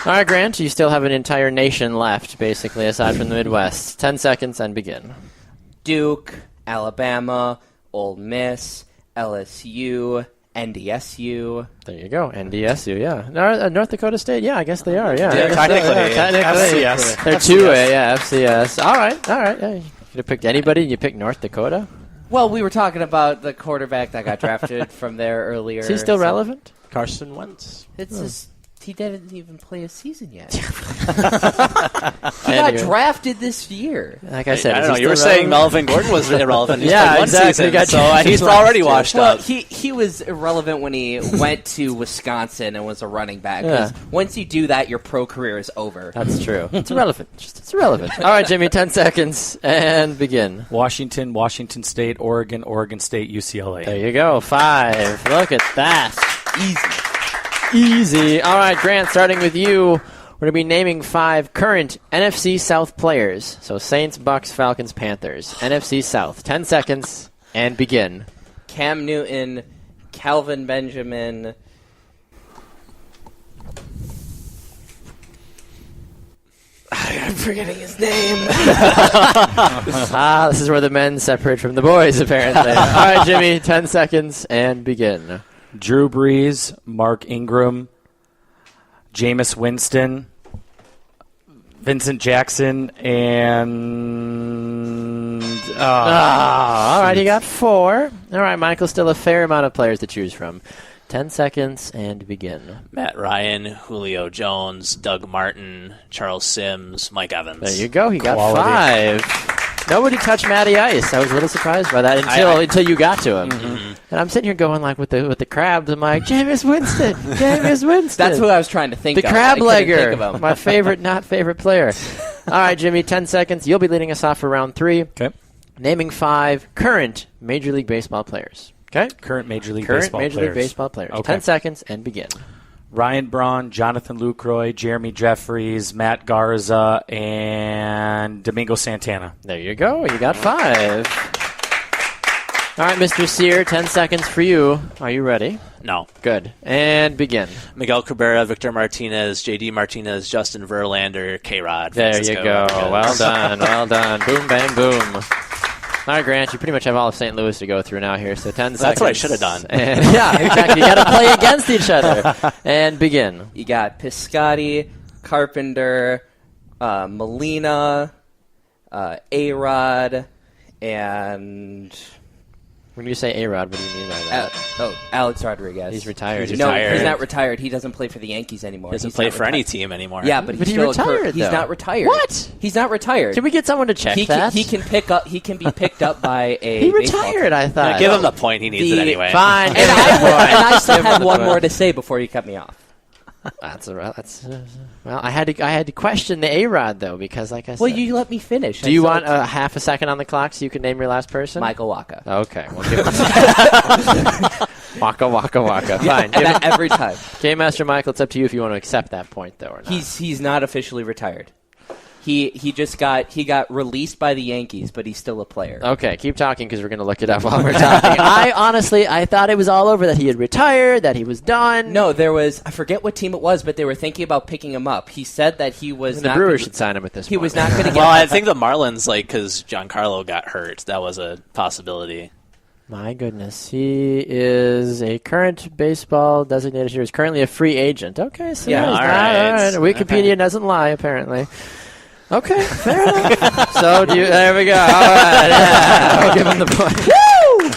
right, Grant, you still have an entire nation left, basically, aside from the Midwest. 10 seconds and begin. Duke, Alabama, Ole Miss, LSU, NDSU. There you go. NDSU, yeah. North Dakota State, yeah, I guess they are, yeah. Technically. FCS. They're 2A, yeah, FCS. All right. Yeah. You could have picked anybody, and you picked North Dakota? Well, we were talking about the quarterback that got drafted from there earlier. Is he still relevant? Carson Wentz. It's just, he didn't even play a season yet. He got drafted this year. Like I said, I don't know. You were saying Melvin Gordon was irrelevant. He's yeah, played exactly. One season, so he's already washed up. He was irrelevant when he went to Wisconsin and was a running back. Yeah. Once you do that, your pro career is over. That's true. It's irrelevant. It's irrelevant. All right, Jimmy, 10 seconds and begin. Washington, Washington State, Oregon, Oregon State, UCLA. There you go. 5. Look at that. Easy. All right, Grant, starting with you, we're going to be naming 5 current NFC South players. So Saints, Bucks, Falcons, Panthers. NFC South. 10 seconds and begin. Cam Newton, Calvin Benjamin. I'm forgetting his name. This is where the men separate from the boys, apparently. All right, Jimmy, 10 seconds and begin. Drew Brees, Mark Ingram, Jameis Winston, Vincent Jackson, and... all right, he got 4. All right, Michael, still a fair amount of players to choose from. 10 seconds and begin. Matt Ryan, Julio Jones, Doug Martin, Charles Sims, Mike Evans. There you go. He got 5. Nobody touched Matty Ice. I was a little surprised by that until you got to him. Mm-hmm. And I'm sitting here going like with the crabs. I'm like, Jameis Winston. Jameis Winston. That's what I was trying to think of. The crab legger. My favorite, not favorite player. All right, Jimmy, 10 seconds. You'll be leading us off for round 3. Okay. Naming 5 current Major League Baseball players. Okay? Current Major League Baseball players. Okay. 10 seconds and begin. Ryan Braun, Jonathan Lucroy, Jeremy Jeffries, Matt Garza, and Domingo Santana. There you go. You got 5. All right, Mr. Sear, 10 seconds for you. Are you ready? No. Good. And begin. Miguel Cabrera, Victor Martinez, J.D. Martinez, Justin Verlander, K-Rod. There Francisco you go. Rodriguez. Well done. Well done. Boom, bang, boom. All right, Grant, you pretty much have all of St. Louis to go through now here, so 10 seconds. That's what I should have done. And, yeah, exactly. You got to play against each other. And begin. You got Piscotty, Carpenter, Molina, A-Rod, and... When you say A-Rod, what do you mean by that? Alex Rodriguez. He's retired. No, he's not retired. He doesn't play for the Yankees anymore. He doesn't play for any team anymore. Yeah, but he's still retired. He's not retired. What? He's not retired. Can we get someone to check that? He can pick up. He can be picked up by a. He retired. I thought. Yeah, give him the point. He needs it anyway. Fine. And I still have one more to say before you cut me off. Well, I had to question the A-Rod though, because like I said. Well, you let me finish. Do you want a half a second on the clock so you can name your last person? Michael Waka. Okay, we'll give Waka. Fine. Every time. Game Master Michael, it's up to you if you want to accept that point though or not. He's not officially retired. He got released by the Yankees, but he's still a player. Okay, keep talking because we're going to look it up while we're talking. I thought it was all over, that he had retired, that he was done. No, I forget what team it was, but they were thinking about picking him up. He said that he was the Brewers should sign him at this point. He was not going to get Well, I think the Marlins, because Giancarlo got hurt, that was a possibility. My goodness. He is a current baseball designated hitter. He's currently a free agent. Okay, so all right. Wikipedia doesn't lie, apparently. Okay, fair enough. There we go. All right. Yeah, I'll give him the point. Woo!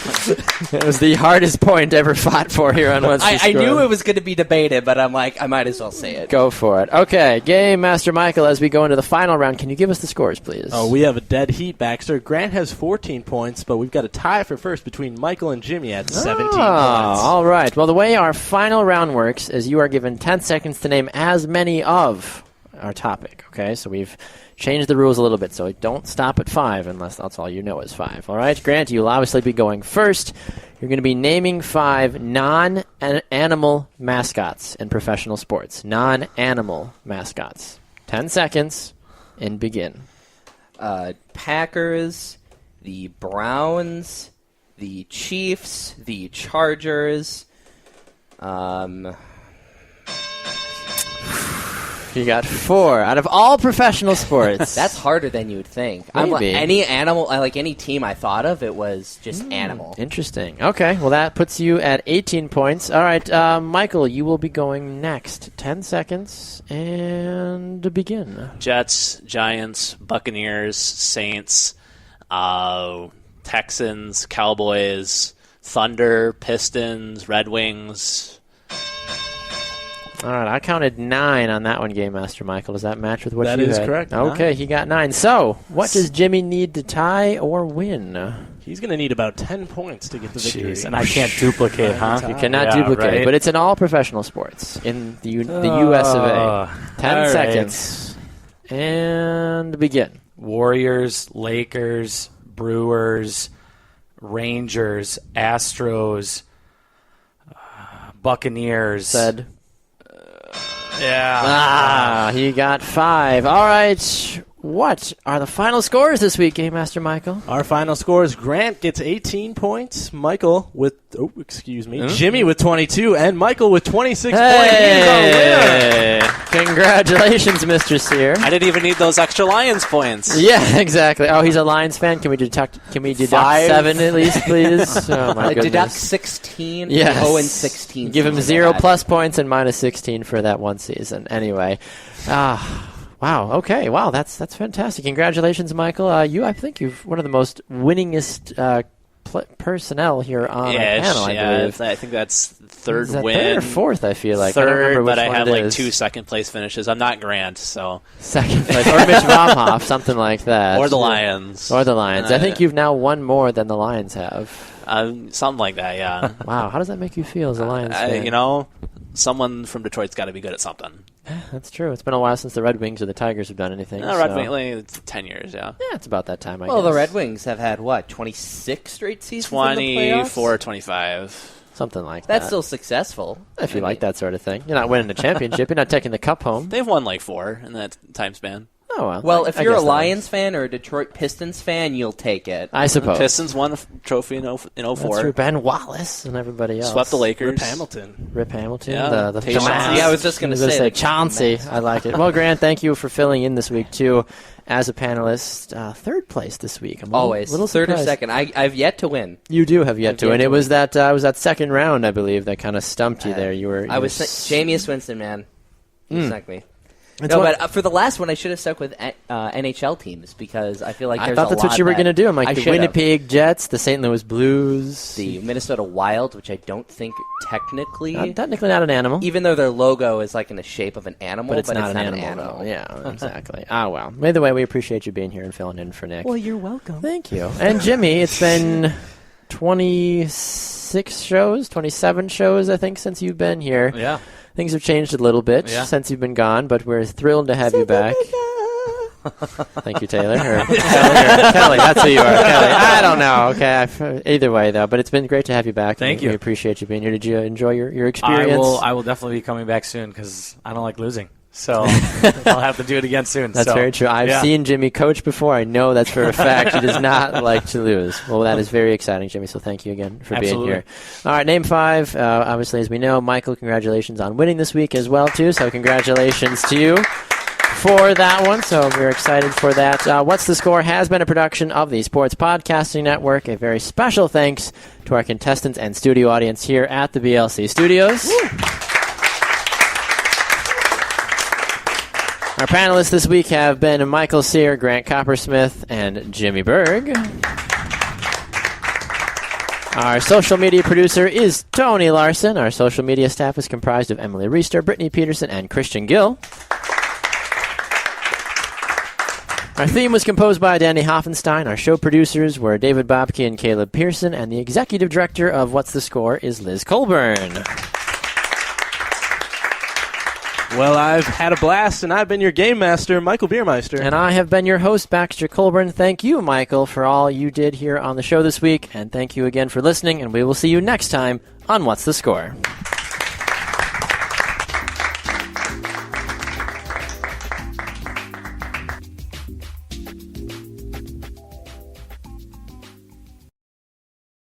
It was the hardest point ever fought for here on What's the Score. I knew it was going to be debated, but I'm like, I might as well say it. Go for it. Okay, Game Master Michael, as we go into the final round, can you give us the scores, please? Oh, we have a dead heat, Baxter. Grant has 14 points, but we've got a tie for first between Michael and Jimmy at 17 points. All right. Well, the way our final round works is you are given 10 seconds to name as many of our topic, okay? So we've changed the rules a little bit, so don't stop at 5 unless that's all you know is 5. All right, Grant, you'll obviously be going first. You're going to be naming 5 non-animal mascots in professional sports. Non-animal mascots. 10 seconds, and begin. Packers, the Browns, the Chiefs, the Chargers. You got 4 out of all professional sports. That's harder than you would think. Maybe. Any animal, like any team I thought of, it was just animal. Interesting. Okay, well that puts you at 18 points. All right, Michael, you will be going next. 10 seconds, and begin. Jets, Giants, Buccaneers, Saints, Texans, Cowboys, Thunder, Pistons, Red Wings. All right, I counted 9 on that one, Game Master Michael. Does that match with what you had? That is correct. Okay, 9. he got 9. So, what does Jimmy need to tie or win? He's going to need about 10 points to get the victory. Jeez, and I can't duplicate, huh? You cannot duplicate, right? but it's in all professional sports in the U.S. of A. 10 seconds, and begin. Warriors, Lakers, Brewers, Rangers, Astros, Buccaneers. Said. Yeah. He got 5. All right. What are the final scores this week, Game Master Michael? Our final scores: Grant gets 18 points, Michael with Jimmy with 22, and Michael with 26 points. He's our winner. Congratulations, Mr. Sear. I didn't even need those extra Lions points. Yeah, exactly. Oh, he's a Lions fan. Can we deduct 7 at least, please? Oh my goodness. Deduct 16. Yes. 0 and 16. Give him 0 plus points and minus 16 for that one season. Anyway, wow. Okay. Wow. That's fantastic. Congratulations, Michael. I think you've one of the most winningest personnel here on our panel. I believe. I think that's third that win. Third or fourth, I feel like. Third, I don't remember which but I one have it like is. 2 second place finishes. I'm not Grant, so second place or Mitch Baumhoff, something like that, or the Lions. I think you've now won more than the Lions have. Something like that. Yeah. Wow. How does that make you feel as a Lions fan? Someone from Detroit's got to be good at something. That's true. It's been a while since the Red Wings or the Tigers have done anything. Red Wings, it's 10 years, yeah. Yeah, it's about that time, I guess. Well, the Red Wings have had, 26 straight seasons 24, 25. Something like that. That's still successful. If you like that sort of thing. You're not winning the championship. You're not taking the cup home. They've won 4 in that time span. Oh, well. If you're a Lions fan or a Detroit Pistons fan, you'll take it. I suppose. The Pistons won a trophy in 04. That's true. Ben Wallace and everybody else. Swept the Lakers. Rip Hamilton. Yeah. The Chauncey. Yeah, I was just going to say Chauncey. I like it. Well, Grant, thank you for filling in this week, too, as a panelist. Third place this week. I'm always. Little third or surprised. second. I've yet to win. You do have yet to win. It was that second round, I believe, that kind of stumped you there. Jameis Winston, man. You snuck me. It's but for the last one, I should have stuck with NHL teams because I feel like I thought that's what you were going to do. I'm like, the Winnipeg Jets, the St. Louis Blues, the Minnesota Wild, which I don't think technically not an animal, even though their logo is like in the shape of an animal, but it's not an animal. Yeah, exactly. Well. Either way, we appreciate you being here and filling in for Nick. Well, you're welcome. Thank you. And Jimmy, it's been 26 shows, 27 shows, I think, since you've been here. Yeah. Things have changed a little bit since you've been gone, but we're thrilled to have you back. Thank you, Taylor. Or Kelly, that's who you are. Kelly. I don't know. Okay. Either way, though, but it's been great to have you back. Thank you. We appreciate you being here. Did you enjoy your experience? I will definitely be coming back soon because I don't like losing. So I'll have to do it again soon. That's very true. I've seen Jimmy coach before. I know that for a fact. He does not like to lose. Well, that is very exciting, Jimmy. So thank you again for being here. All right, name 5. Obviously, as we know, Michael, congratulations on winning this week as well, too. So congratulations to you for that one. So we're excited for that. What's the Score has been a production of the Sports Podcasting Network. A very special thanks to our contestants and studio audience here at the BLC Studios. Woo. Our panelists this week have been Michael Sear, Grant Coppersmith, and Jimmy Burg. Our social media producer is Tony Larson. Our social media staff is comprised of Emily Reister, Brittany Peterson, and Christian Gill. Our theme was composed by Danny Hoffenstein. Our show producers were David Bobke and Caleb Pearson, and the executive director of What's the Score is Liz Colburn. Well, I've had a blast, and I've been your game master, Michael Beiermeister. And I have been your host, Baxter Colburn. Thank you, Michael, for all you did here on the show this week, and thank you again for listening, and we will see you next time on What's the Score.